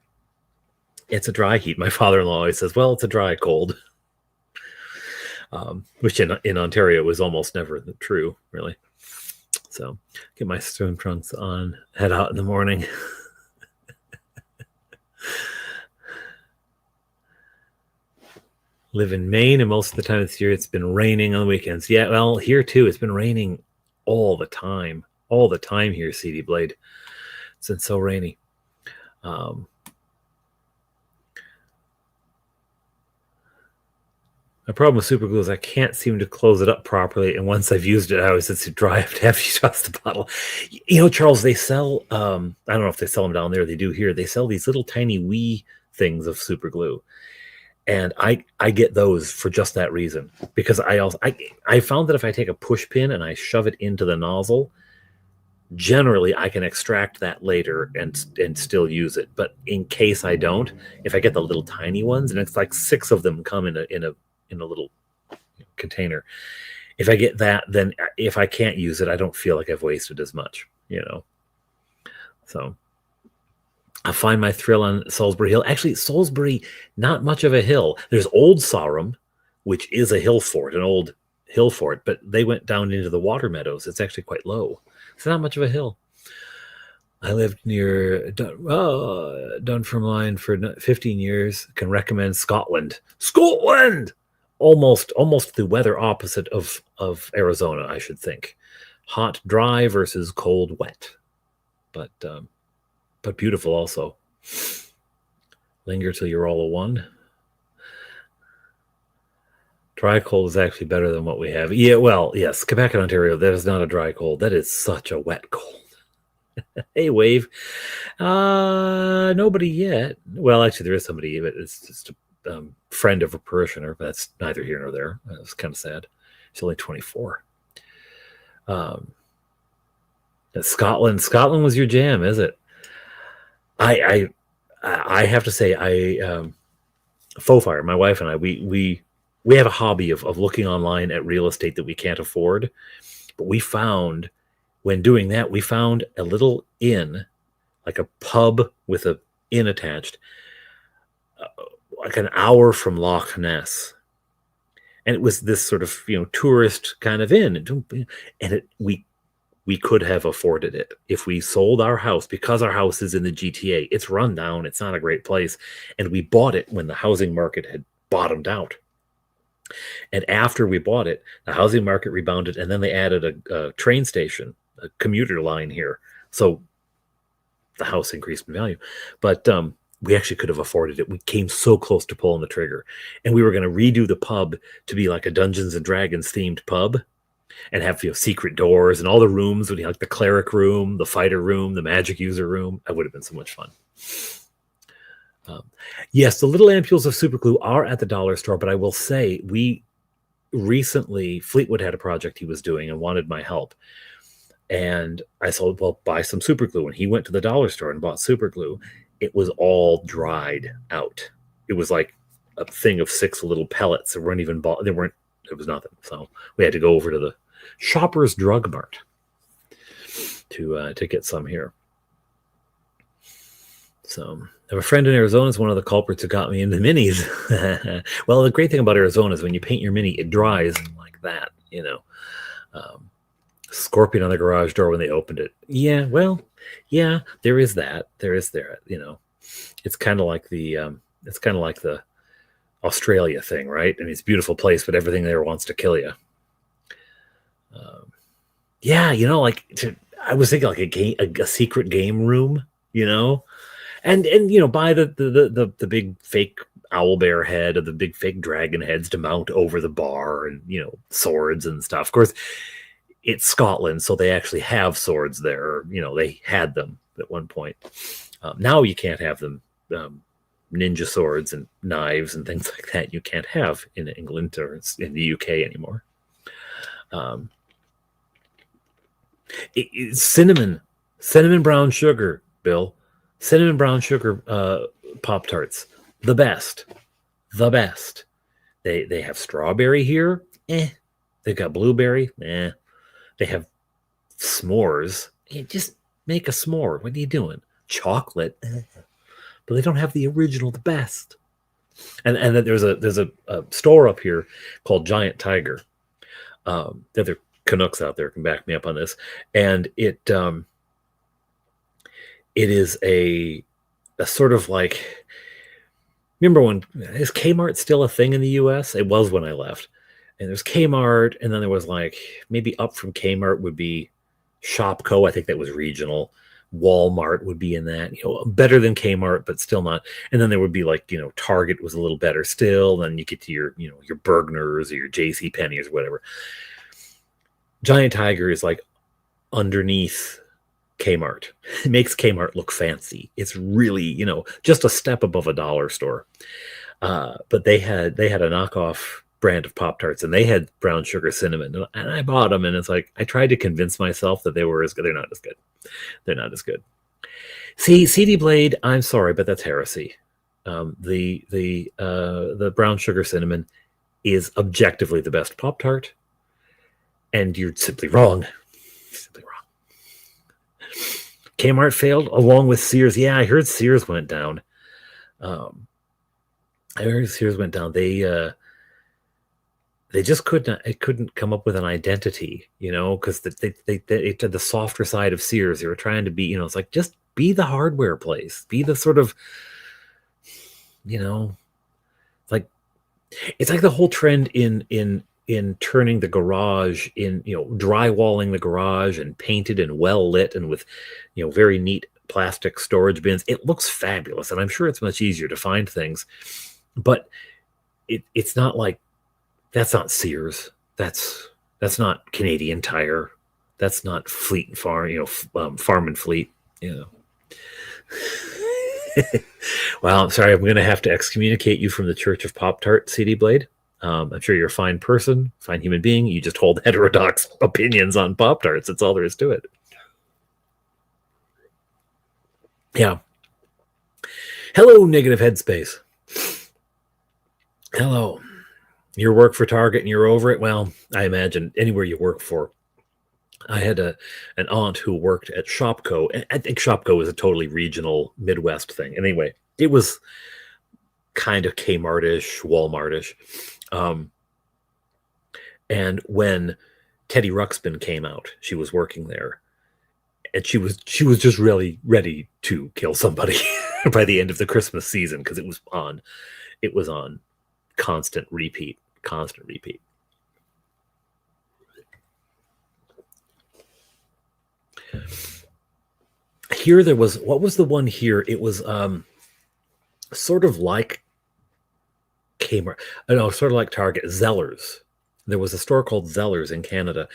It's a dry heat. My father-in-law always says, well, it's a dry cold. Which in Ontario was almost never true, really. So get my swim trunks on, head out in the morning. Live in Maine, and most of the time this year it's been raining on the weekends. Yeah, well, here too, it's been raining all the time here, CD Blade. It's been so rainy. My problem with super glue is I can't seem to close it up properly, and once I've used it, I always it's dry. I have to toss the bottle. You know, Charles, they sell, I don't know if they sell them down there, they do here. They sell these little tiny wee things of super glue. And I get those for just that reason, because I found that if I take a push pin and I shove it into the nozzle, generally I can extract that later and still use it. But in case I don't, if I get the little tiny ones, and it's like 6 of them come in a little container, if I get that, then if I can't use it, I don't feel like I've wasted as much, So I find my thrill on Salisbury Hill. Actually, Salisbury, not much of a hill. There's Old Sarum, which is a hill fort, an old hill for it, but they went down into the water meadows. It's actually quite low. It's not much of a hill. I lived near Dunfermline for 15 years. Can recommend Scotland. Scotland! Almost the weather opposite of Arizona, I should think. Hot, dry versus cold, wet. But beautiful also. Linger till you're all a one. Dry cold is actually better than what we have. Yeah, well, yes, Quebec and Ontario, that is not a dry cold. That is such a wet cold. Hey, Wave. Nobody yet. Well, actually, there is somebody, but it's just a friend of a parishioner. But that's neither here nor there. It's kind of sad. He's only 24. Scotland was your jam, is it? I have to say, Faux Fire, my wife and I, we have a hobby of looking online at real estate that we can't afford. But we found, when doing that, we found a little inn, like a pub with an inn attached, like an hour from Loch Ness. And it was this sort of, tourist kind of inn. And we could have afforded it if we sold our house, because our house is in the GTA. It's run down. It's not a great place. And we bought it when the housing market had bottomed out. And after we bought it, the housing market rebounded, and then they added a train station, a commuter line here. So the house increased in value. But we actually could have afforded it. We came so close to pulling the trigger. And we were going to redo the pub to be like a Dungeons and Dragons themed pub, and have secret doors, and all the rooms would be like the cleric room, the fighter room, the magic user room. That would have been so much fun. Yes, the little ampules of super glue are at the dollar store, but I will say, we recently, Fleetwood had a project he was doing and wanted my help. And I said, well, buy some super glue. And he went to the dollar store and bought super glue. It was all dried out. It was like a thing of 6 little pellets that weren't even bought. It was nothing. So we had to go over to the Shoppers Drug Mart to get some here. So I have a friend in Arizona is one of the culprits who got me into minis. Well, the great thing about Arizona is when you paint your mini, it dries like that, Scorpion on the garage door when they opened it. Yeah, well, yeah, there is that. It's kind of like the Australia thing, right? I mean, it's a beautiful place, but everything there wants to kill you. I was thinking like a secret game room, and buy the big fake owl bear head or the big fake dragon heads to mount over the bar, and swords and stuff. Of course, it's Scotland, so they actually have swords there. They had them at one point. Now you can't have them. Ninja swords and knives and things like that you can't have in England or in the UK anymore. Cinnamon brown sugar, Bill. Cinnamon brown sugar Pop-Tarts. The best. They have strawberry here. They've got blueberry. They have s'mores. Just make a s'more. What are you doing? Chocolate. But they don't have the original, the best. And then there's a store up here called Giant Tiger. The other Canucks out there can back me up on this. And it is a sort of like, remember when, is Kmart still a thing in the US? It was when I left. And there's Kmart, and then there was like, maybe up from Kmart would be Shopko. I think that was regional. Walmart would be in that, better than Kmart, but still not. And then there would be like, Target was a little better still. Then you get to your, your Bergners or your JC Penney's or whatever. Giant Tiger is like underneath Kmart. It makes Kmart look fancy. It's really, just a step above a dollar store. But they had a knockoff brand of Pop-Tarts, and they had brown sugar cinnamon, and I bought them, and it's like, I tried to convince myself that they were as good. They're not as good. See, CD Blade, I'm sorry, but that's heresy. The brown sugar cinnamon is objectively the best Pop-Tart, and you're simply wrong. Kmart failed along with Sears. Yeah, I heard Sears went down. They they just couldn't come up with an identity, because they did the softer side of Sears. They were trying to be, it's like, just be the hardware place, be the sort of, like, it's like the whole trend in turning the garage drywalling the garage and painted and well lit and with, very neat plastic storage bins. It looks fabulous, and I'm sure it's much easier to find things, but it's not like, that's not Sears. That's not Canadian Tire. That's not Fleet and Farm, Farm and Fleet, Well, I'm sorry, I'm going to have to excommunicate you from the Church of Pop-Tart, CD Blade. I'm sure you're a fine person, fine human being. You just hold heterodox opinions on Pop-Tarts. That's all there is to it. Yeah. Hello, Negative Headspace. Hello. Your work for Target and you're over it? Well, I imagine anywhere you work for. I had an aunt who worked at Shopko. I think Shopko is a totally regional Midwest thing. Anyway, it was kind of Kmart-ish, Walmart-ish. And when Teddy Ruxpin came out, she was working there. And she was just really ready to kill somebody by the end of the Christmas season, because it was on constant repeat. Here what was the one here? It was sort of like Kmart. Sort of like Target. Zellers. There was a store called Zellers in Canada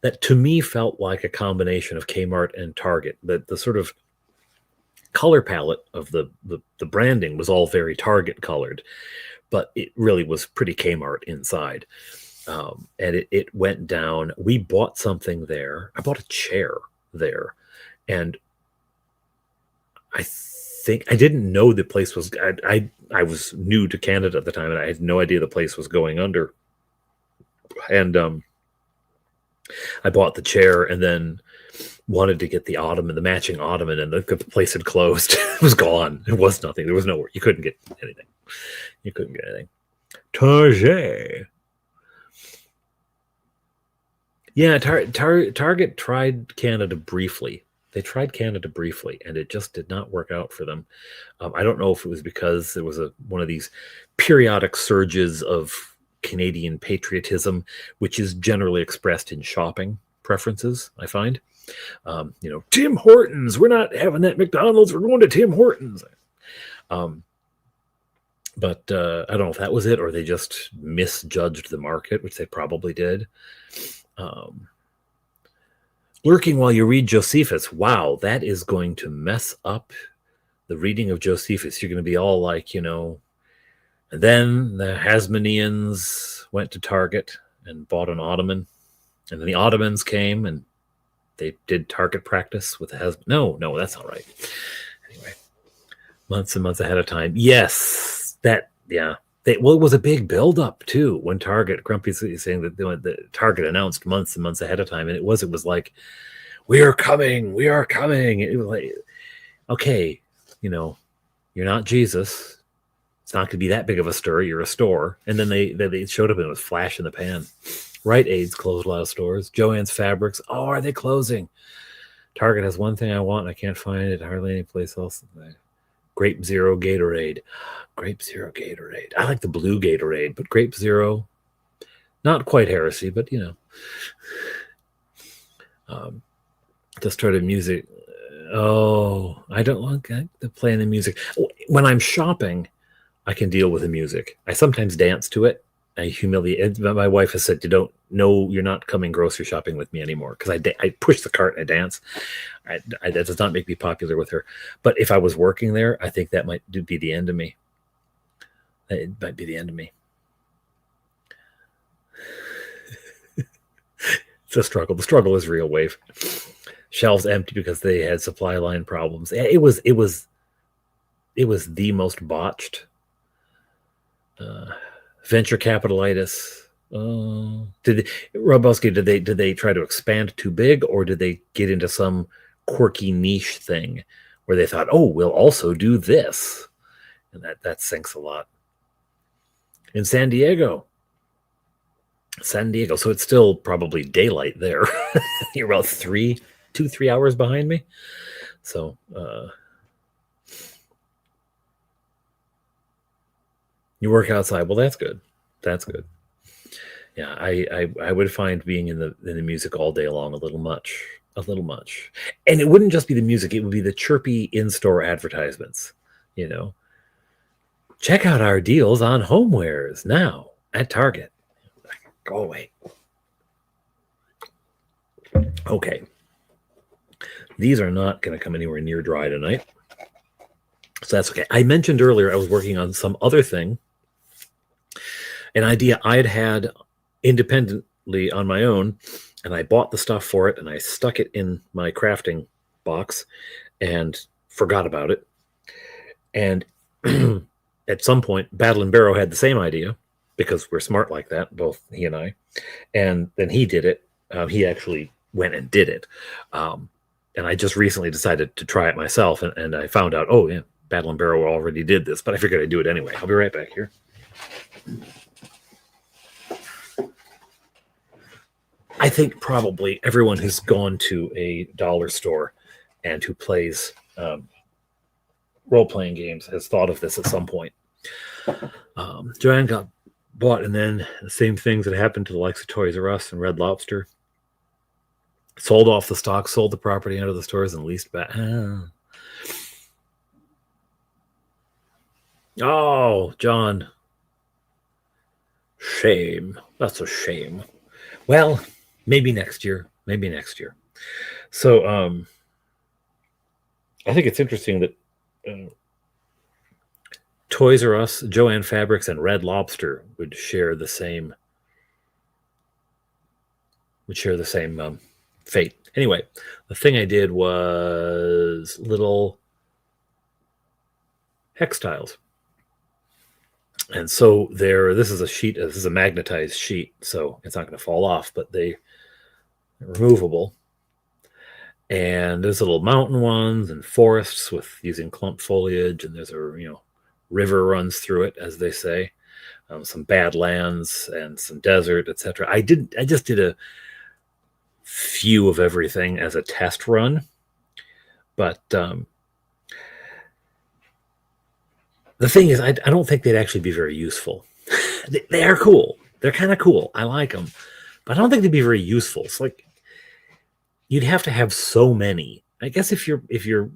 that to me felt like a combination of Kmart and Target. The sort of color palette of the branding was all very Target colored, but it really was pretty Kmart inside. And it went down. We bought something there. I bought a chair there, and I think I didn't know the place was. I was new to Canada at the time, and I had no idea the place was going under. And I bought the chair, and then wanted to get the ottoman, the matching ottoman, and the place had closed. It was gone. It was nothing. There was nowhere. You couldn't get anything. Target. Yeah, Target tried Canada briefly. They tried Canada briefly, and it just did not work out for them. I don't know if it was because there was one of these periodic surges of Canadian patriotism, which is generally expressed in shopping preferences, I find. Tim Hortons, we're not having that McDonald's, we're going to Tim Hortons. But I don't know if that was it, or they just misjudged the market, which they probably did. Lurking while you read Josephus. Wow, that is going to mess up the reading of Josephus. You're going to be all like, and then the Hasmoneans went to Target and bought an ottoman. And then the Ottomans came and they did Target practice with the Hasmoneans. No, that's not right. Anyway, months and months ahead of time. Yes, yeah. It was a big buildup too when Grumpy's saying that the Target announced months and months ahead of time, and it was like, we are coming. It was like, okay, you're not Jesus. It's not going to be that big of a stir. You're a store. And then they showed up and it was flash in the pan. Rite Aid's closed a lot of stores. Joann's Fabrics. Oh, are they closing? Target has one thing I want and I can't find it hardly any place else. Grape Zero Gatorade. Grape Zero Gatorade. I like the blue Gatorade, but Grape Zero, not quite heresy, but to start a music. Oh, I don't like the playing the music. When I'm shopping, I can deal with the music. I sometimes dance to it. I humiliate. My wife has said, you're not coming grocery shopping with me anymore, because I push the cart and I dance. That does not make me popular with her. But if I was working there, I think that might be the end of me. It might be the end of me. It's a struggle. The struggle is real, Wave. Shelves empty because they had supply line problems. It was the most botched venture capitalitis. Robowski, did they try to expand too big, or did they get into some quirky niche thing where they thought, oh, we'll also do this? And that sinks a lot. In San Diego, San Diego. So it's still probably daylight there. You're about 3 hours behind me. So you work outside. Well, that's good. That's good. Yeah, I would find being in the music all day long a little much. A little much. And it wouldn't just be the music, it would be the chirpy in-store advertisements, you know. Check out our deals on homewares now at Target. Go away. Okay. These are not going to come anywhere near dry tonight. So that's okay. I mentioned earlier I was working on some other thing, an idea I'd had independently on my own, and I bought the stuff for it, and I stuck it in my crafting box and forgot about it. And at some point, Battlin Barrow had the same idea, because we're smart like that, both he and I. And then he did it. He actually went and did it. And I just recently decided to try it myself, and I found out, oh, yeah, Battlin Barrow already did this, but I figured I'd do it anyway. I'll be right back here. I think probably everyone who's gone to a dollar store and who plays role-playing games has thought of this at some point. Joanne got bought, and then the same things that happened to the likes of Toys R Us and Red Lobster. Sold off the stock, sold the property out of the stores, and leased back. Oh, John. Shame. That's a shame. Well, maybe next year. Maybe next year. So I think it's interesting that Toys R Us, Joann Fabrics, and Red Lobster would share the same fate. Anyway, the thing I did was little hex tiles. And so this is a sheet, this is a magnetized sheet, so it's not going to fall off, but they're removable. And there's little mountain ones and forests with using clump foliage, and there's a river runs through it, as they say. Some badlands and some desert, etc. I just did a few of everything as a test run, but the thing is, I don't think they'd actually be very useful. They are cool. They're kind of cool. I like them, but I don't think they'd be very useful. It's like you'd have to have so many. I guess if your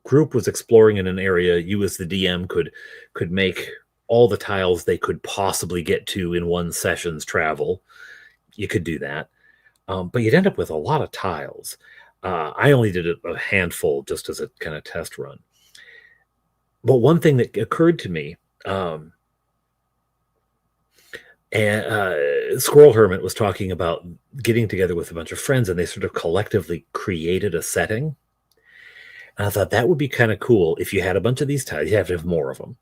group was exploring in an area, you as the DM could make all the tiles they could possibly get to in one session's travel. You could do that, but you'd end up with a lot of tiles. I only did a handful just as a kind of test run. But one thing that occurred to me, Squirrel Hermit was talking about getting together with a bunch of friends, and they sort of collectively created a setting. And I thought that would be kind of cool if you had a bunch of these tiles. You have to have more of them.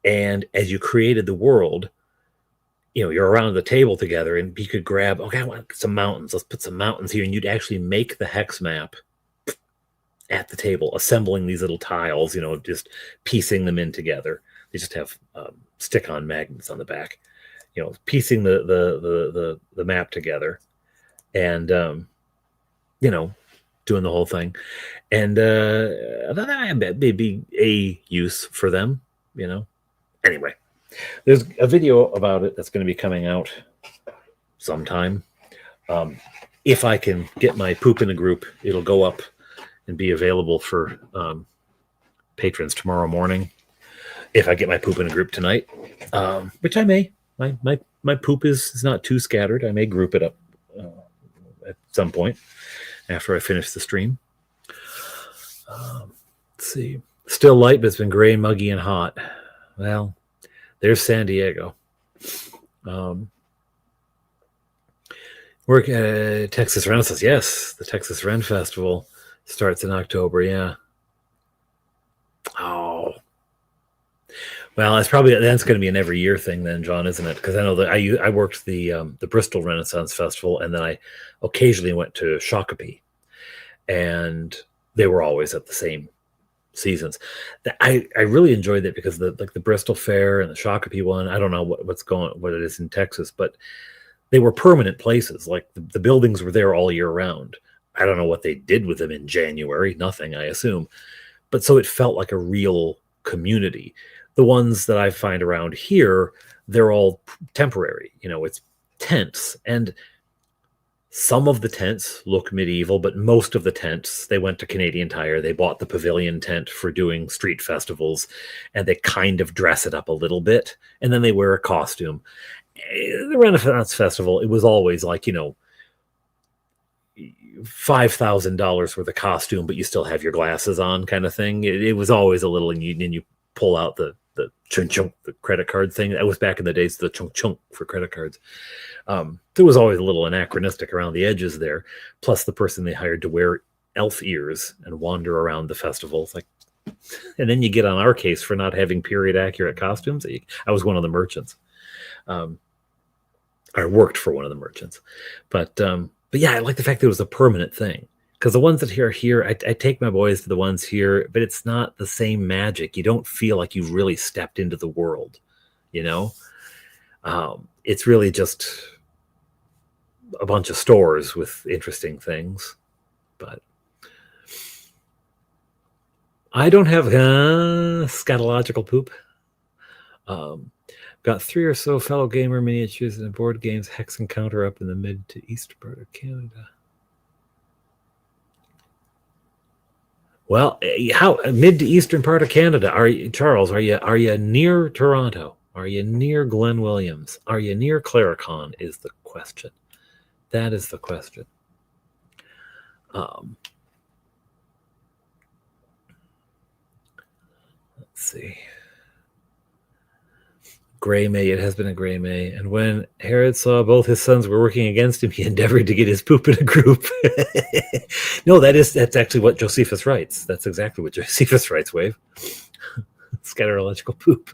And as you created the world, you're around the table together, and you could grab, okay, I want some mountains. Let's put some mountains here. And you'd actually make the hex map at the table, assembling these little tiles, just piecing them in together. They just have stick-on magnets on the back, piecing the map together, and doing the whole thing. And that may be a use for them, Anyway, there's a video about it that's going to be coming out sometime. If I can get my poop in a group, it'll go up and be available for patrons tomorrow morning. If I get my poop in a group tonight, which I may. My poop is not too scattered. I may group it up at some point after I finish the stream. Let's see. Still light, but it's been gray, muggy, and hot. Well, there's San Diego. Work at Texas Renaissance. Yes, the Texas Ren Festival starts in October. Yeah. Oh. Well, that's going to be an every year thing then, John, isn't it? Because I know that I worked the Bristol Renaissance Festival, and then I occasionally went to Shakopee, and they were always at the same seasons. I really enjoyed that because the Bristol Fair and the Shakopee one. I don't know what it is in Texas, but they were permanent places. Like the buildings were there all year round. I don't know what they did with them in January. Nothing, I assume. But so it felt like a real community. The ones that I find around here, they're all temporary. It's tents. And some of the tents look medieval, but most of the tents, they went to Canadian Tire. They bought the pavilion tent for doing street festivals, and they kind of dress it up a little bit. And then they wear a costume. The Renaissance Festival, it was always like, $5,000 worth of costume, but you still have your glasses on, kind of thing. It was always a little, and you pull out the chunk chunk, the credit card thing. That was back in the days, the chunk chunk for credit cards. There was always a little anachronistic around the edges there. Plus, the person they hired to wear elf ears and wander around the festival. It's like, and then you get on our case for not having period accurate costumes. I was one of the merchants. I worked for one of the merchants, but yeah, I like the fact that it was a permanent thing, because the ones that are here, I take my boys to the ones here, but it's not the same magic. You don't feel like you've really stepped into the world, it's really just a bunch of stores with interesting things. But I don't have scatological poop. Got 3 or so fellow gamer miniatures and board games Hex Encounter up in the mid to east part of Canada. Well, how mid to eastern part of Canada are you, Charles? Are you near Toronto? Are you near Glen Williams? Are you near Claricon? Is the question. That is the question. Let's see. Gray May, it has been a gray May. And when Herod saw both his sons were working against him, he endeavored to get his poop in a group. No, that's actually what Josephus writes. That's exactly what Josephus writes, Wave. Scatological poop.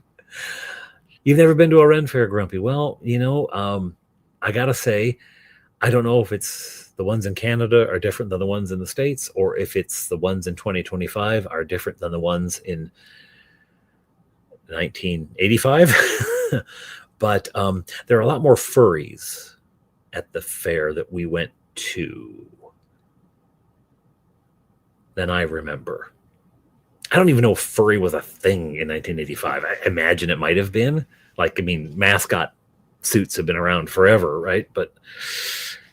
You've never been to a Ren Fair, Grumpy? Well, I gotta say, I don't know if it's the ones in Canada are different than the ones in the States, or if it's the ones in 2025 are different than the ones in 1985. But there are a lot more furries at the fair that we went to than I remember. I don't even know if furry was a thing in 1985. I imagine it might have been. Mascot suits have been around forever, right? But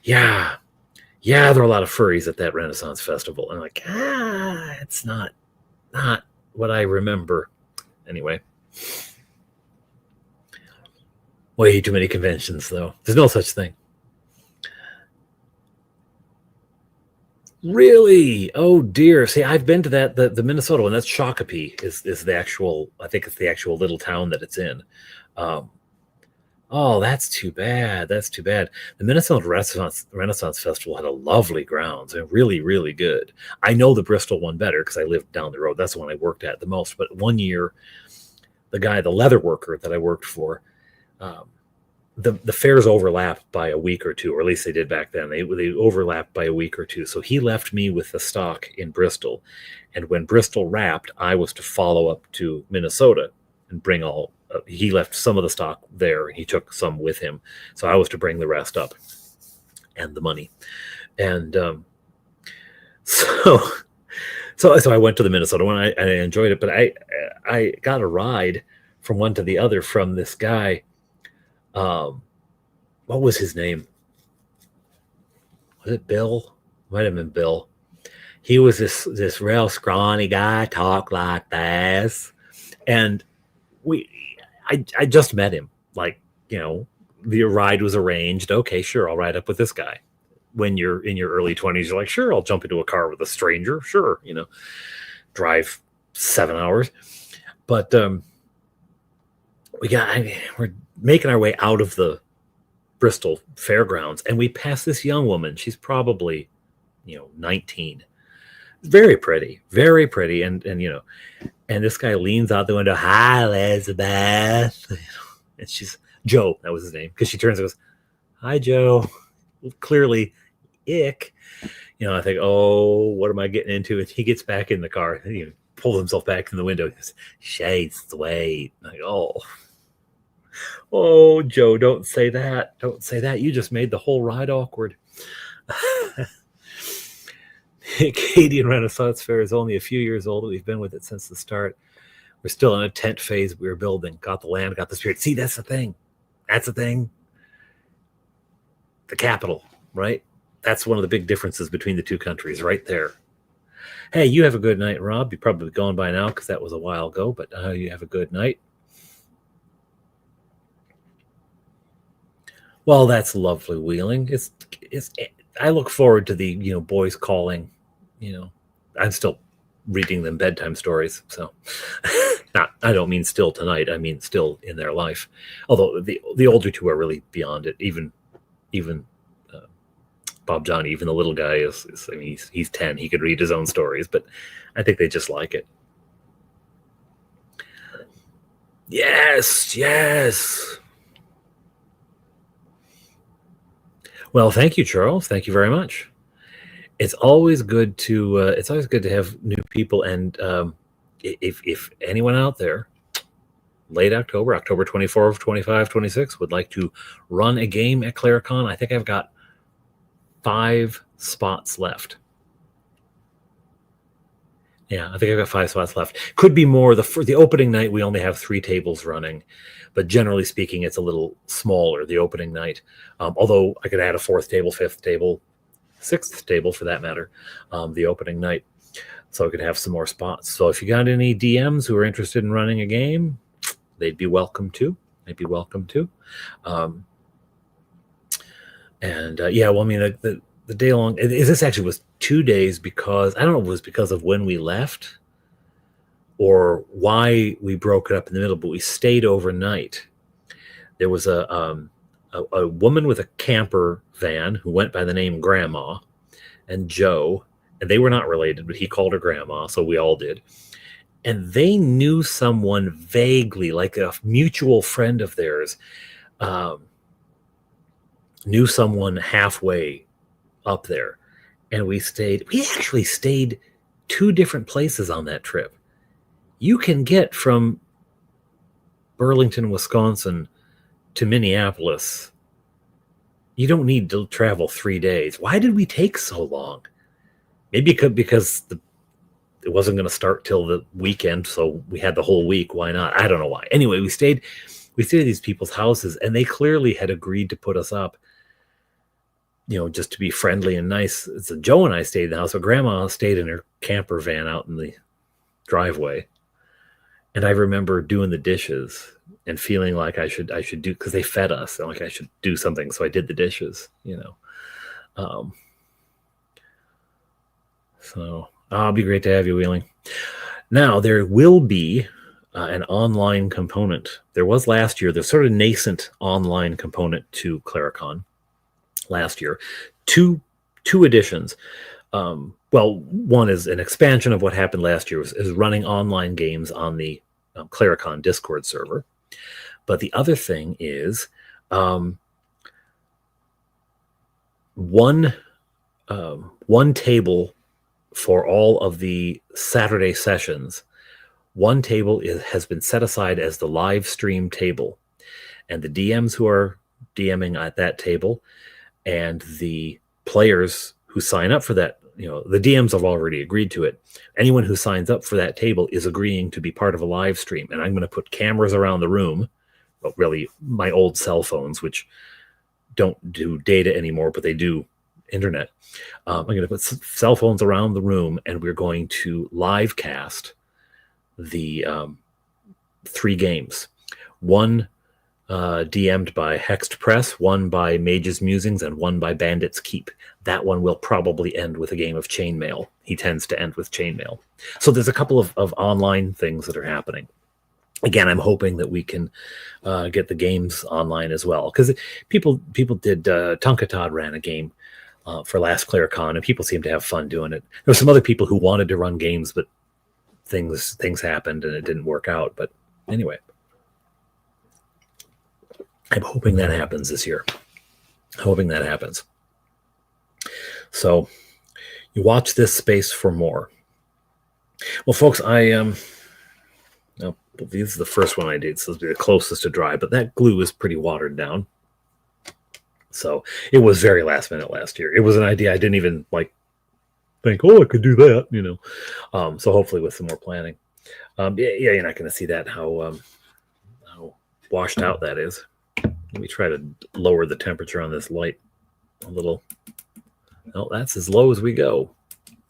yeah, there are a lot of furries at that Renaissance Festival. And it's not what I remember. Anyway. Way too many conventions, though. There's no such thing. Really? Oh dear. See, I've been to that. The Minnesota one. That's Shakopee. Is the actual? I think it's the actual little town that it's in. Oh, that's too bad. That's too bad. The Minnesota Renaissance Festival had a lovely grounds and really, really good. I know the Bristol one better because I lived down the road. That's the one I worked at the most. But one year, the leather worker that I worked for, the fairs overlapped by a week or two, or at least they did back then. They overlapped by a week or two. So he left me with the stock in Bristol. And when Bristol wrapped, I was to follow up to Minnesota and bring all. He left some of the stock there, and he took some with him. So I was to bring the rest up and the money. And so I went to the Minnesota one. I enjoyed it, but I got a ride from one to the other from this guy. What was his name? Was it Bill? Might have been Bill. He was this real scrawny guy, talk like this, and I just met him. The ride was arranged. Okay, sure, I'll ride up with this guy. When you're in your early 20s, you're like, sure, I'll jump into a car with a stranger. Sure, drive 7 hours. But we're making our way out of the Bristol fairgrounds, and we pass this young woman. She's probably, 19. Very pretty, and and this guy leans out the window. Hi, Elizabeth. And she's Joe. That was his name, because she turns and goes, hi, Joe. Clearly, ick. I think, oh, what am I getting into? And he gets back in the car. He pulls himself back in the window. He goes, shade sweet. Like, oh. Oh, Joe, don't say that. Don't say that. You just made the whole ride awkward. Acadian Renaissance Fair is only a few years old. We've been with it since the start. We're still in a tent phase. We were building, got the land, got the spirit. See, that's the thing. That's the thing. The capital, right? That's one of the big differences between the two countries right there. Hey, you have a good night, Rob. You're probably gone by now because that was a while ago, but you have a good night. Well, that's lovely, Wheeling. I look forward to the boys calling. I'm still reading them bedtime stories, so not. I don't mean still tonight. I mean still in their life. Although the older two are really beyond it. Even Bob Johnny, even the little guy is I mean, he's 10. He could read his own stories, but I think they just like it. Yes. Well, thank you, Charles. Thank you very much. It's always good to have new people, and if anyone out there, late October 24th, 25, 26, would like to run a game at ClaraCon, I think I've got 5 spots left. Yeah, I think I've got 5 spots left. Could be more. For the opening night, we only have 3 tables running, but generally speaking, it's a little smaller, the opening night. Although I could add a 4th table, 5th table, 6th table for that matter, the opening night. So I could have some more spots. So if you got any DMs who are interested in running a game, they'd be welcome to. Yeah, well, I mean, the day long, this actually was 2 days because, I don't know if it was because of when we left or why we broke it up in the middle, but we stayed overnight. There was a woman with a camper van who went by the name Grandma, and Joe, and they were not related, but he called her Grandma, so we all did. And they knew someone vaguely, like a mutual friend of theirs, knew someone halfway up there. And we actually stayed 2 different places on that trip. You can get from Burlington, Wisconsin to Minneapolis. You don't need to travel 3 days. Why did we take so long? Maybe because it wasn't going to start till the weekend, so we had the whole week. Why not? I don't know why. Anyway, we stayed at these people's houses, and they clearly had agreed to put us up, just to be friendly and nice. So Joe and I stayed in the house, so Grandma stayed in her camper van out in the driveway. And I remember doing the dishes and feeling like I should do, because they fed us, and like I should do something. So I did the dishes, So it'll be great to have you, Wheeling. Now, there will be an online component. There was last year. There's sort of nascent online component to ClaraCon last year. Two editions. Well, one is an expansion of what happened last year, is running online games on the ClaraCon Discord server. But the other thing is one table for all of the Saturday sessions. One table has been set aside as the live stream table, and the DMs who are DMing at that table and the players who sign up for that, the DMs have already agreed to it. Anyone who signs up for that table is agreeing to be part of a live stream, and I'm going to put cameras around the room. Well, really, my old cell phones, which don't do data anymore, but they do internet. I'm going to put cell phones around the room, and we're going to live cast the 3 games. One DM'd by Hexed Press, one by Mage's Musings, and one by Bandit's Keep. That one will probably end with a game of Chainmail. He tends to end with Chainmail. So there's a couple of online things that are happening. Again, I'm hoping that we can get the games online as well, because people did. Tonka Todd ran a game for last ClaraCon, and people seem to have fun doing it. There were some other people who wanted to run games, but things happened and it didn't work out. But anyway, I'm hoping that happens this year. Hoping that happens. So you watch this space for more. Well, folks, This is the first one I did, so it's the closest to dry, but that glue is pretty watered down. So it was very last minute last year. It was an idea I didn't even like think, oh, I could do that, you know. So hopefully with some more planning. Yeah, you're not going to see that how washed out that is. Let me try to lower the temperature on this light a little. Well, that's as low as we go.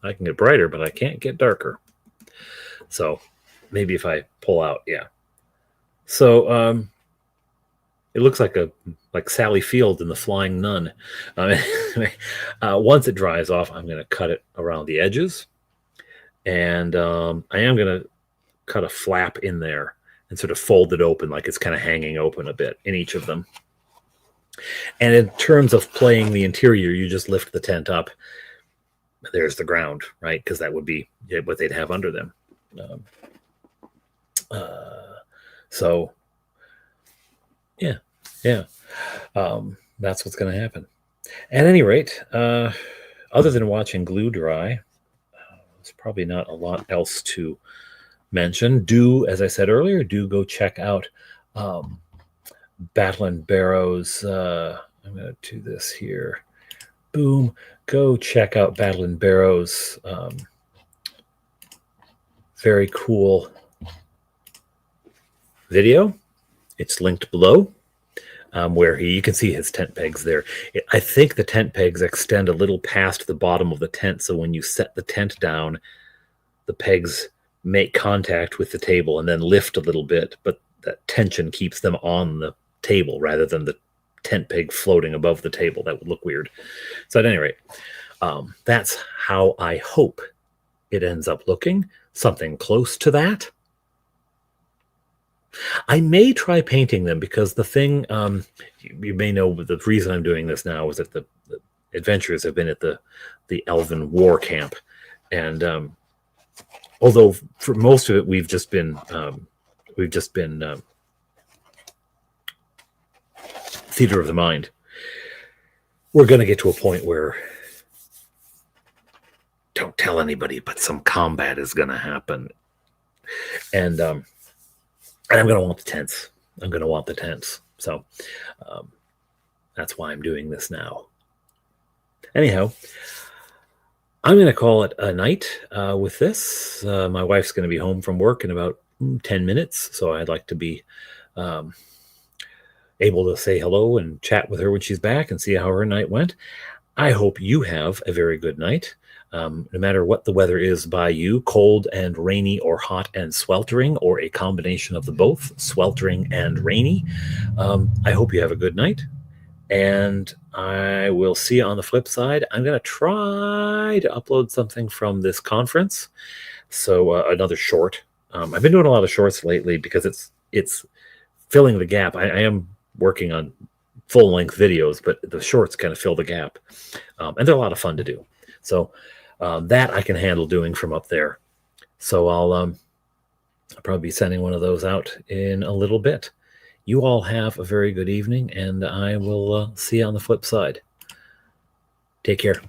I can get brighter, but I can't get darker. So maybe if I pull out, yeah. So it looks like Sally Field in The Flying Nun. Once it dries off, I'm going to cut it around the edges, and I am going to cut a flap in there and sort of fold it open like it's kind of hanging open a bit in each of them. And in terms of playing the interior, you just lift the tent up. There's the ground, right? Because that would be what they'd have under them. So, yeah. That's what's going to happen. At any rate, other than watching glue dry, there's probably not a lot else to mention. As I said earlier, go check out Battlin Barrow's. I'm going to do this here. Boom. Go check out Battlin Barrow's very cool video. It's linked below, where you can see his tent pegs there. I think the tent pegs extend a little past the bottom of the tent, so when you set the tent down, the pegs make contact with the table and then lift a little bit, but that tension keeps them on the table rather than the tent peg floating above the table. That would look weird. So at any rate, that's how I hope it ends up looking. Something close to that. I may try painting them because the thing, you may know the reason I'm doing this now is that the adventurers have been at the Elven War Camp. And although for most of it, we've just been theater of the mind, we're going to get to a point where don't tell anybody, but some combat is going to happen. And I'm going to want the tents. So that's why I'm doing this now. Anyhow, I'm going to call it a night with this. My wife's going to be home from work in about 10 minutes, so I'd like to be able to say hello and chat with her when she's back and see how her night went. I hope you have a very good night. No matter what the weather is by you, cold and rainy or hot and sweltering, or a combination of the both, sweltering and rainy, I hope you have a good night. And I will see you on the flip side. I'm going to try to upload something from this conference. So another short. I've been doing a lot of shorts lately because it's filling the gap. I am working on full-length videos, but the shorts kind of fill the gap. And they're a lot of fun to do. So that I can handle doing from up there. So I'll probably be sending one of those out in a little bit. You all have a very good evening, and I will see you on the flip side. Take care.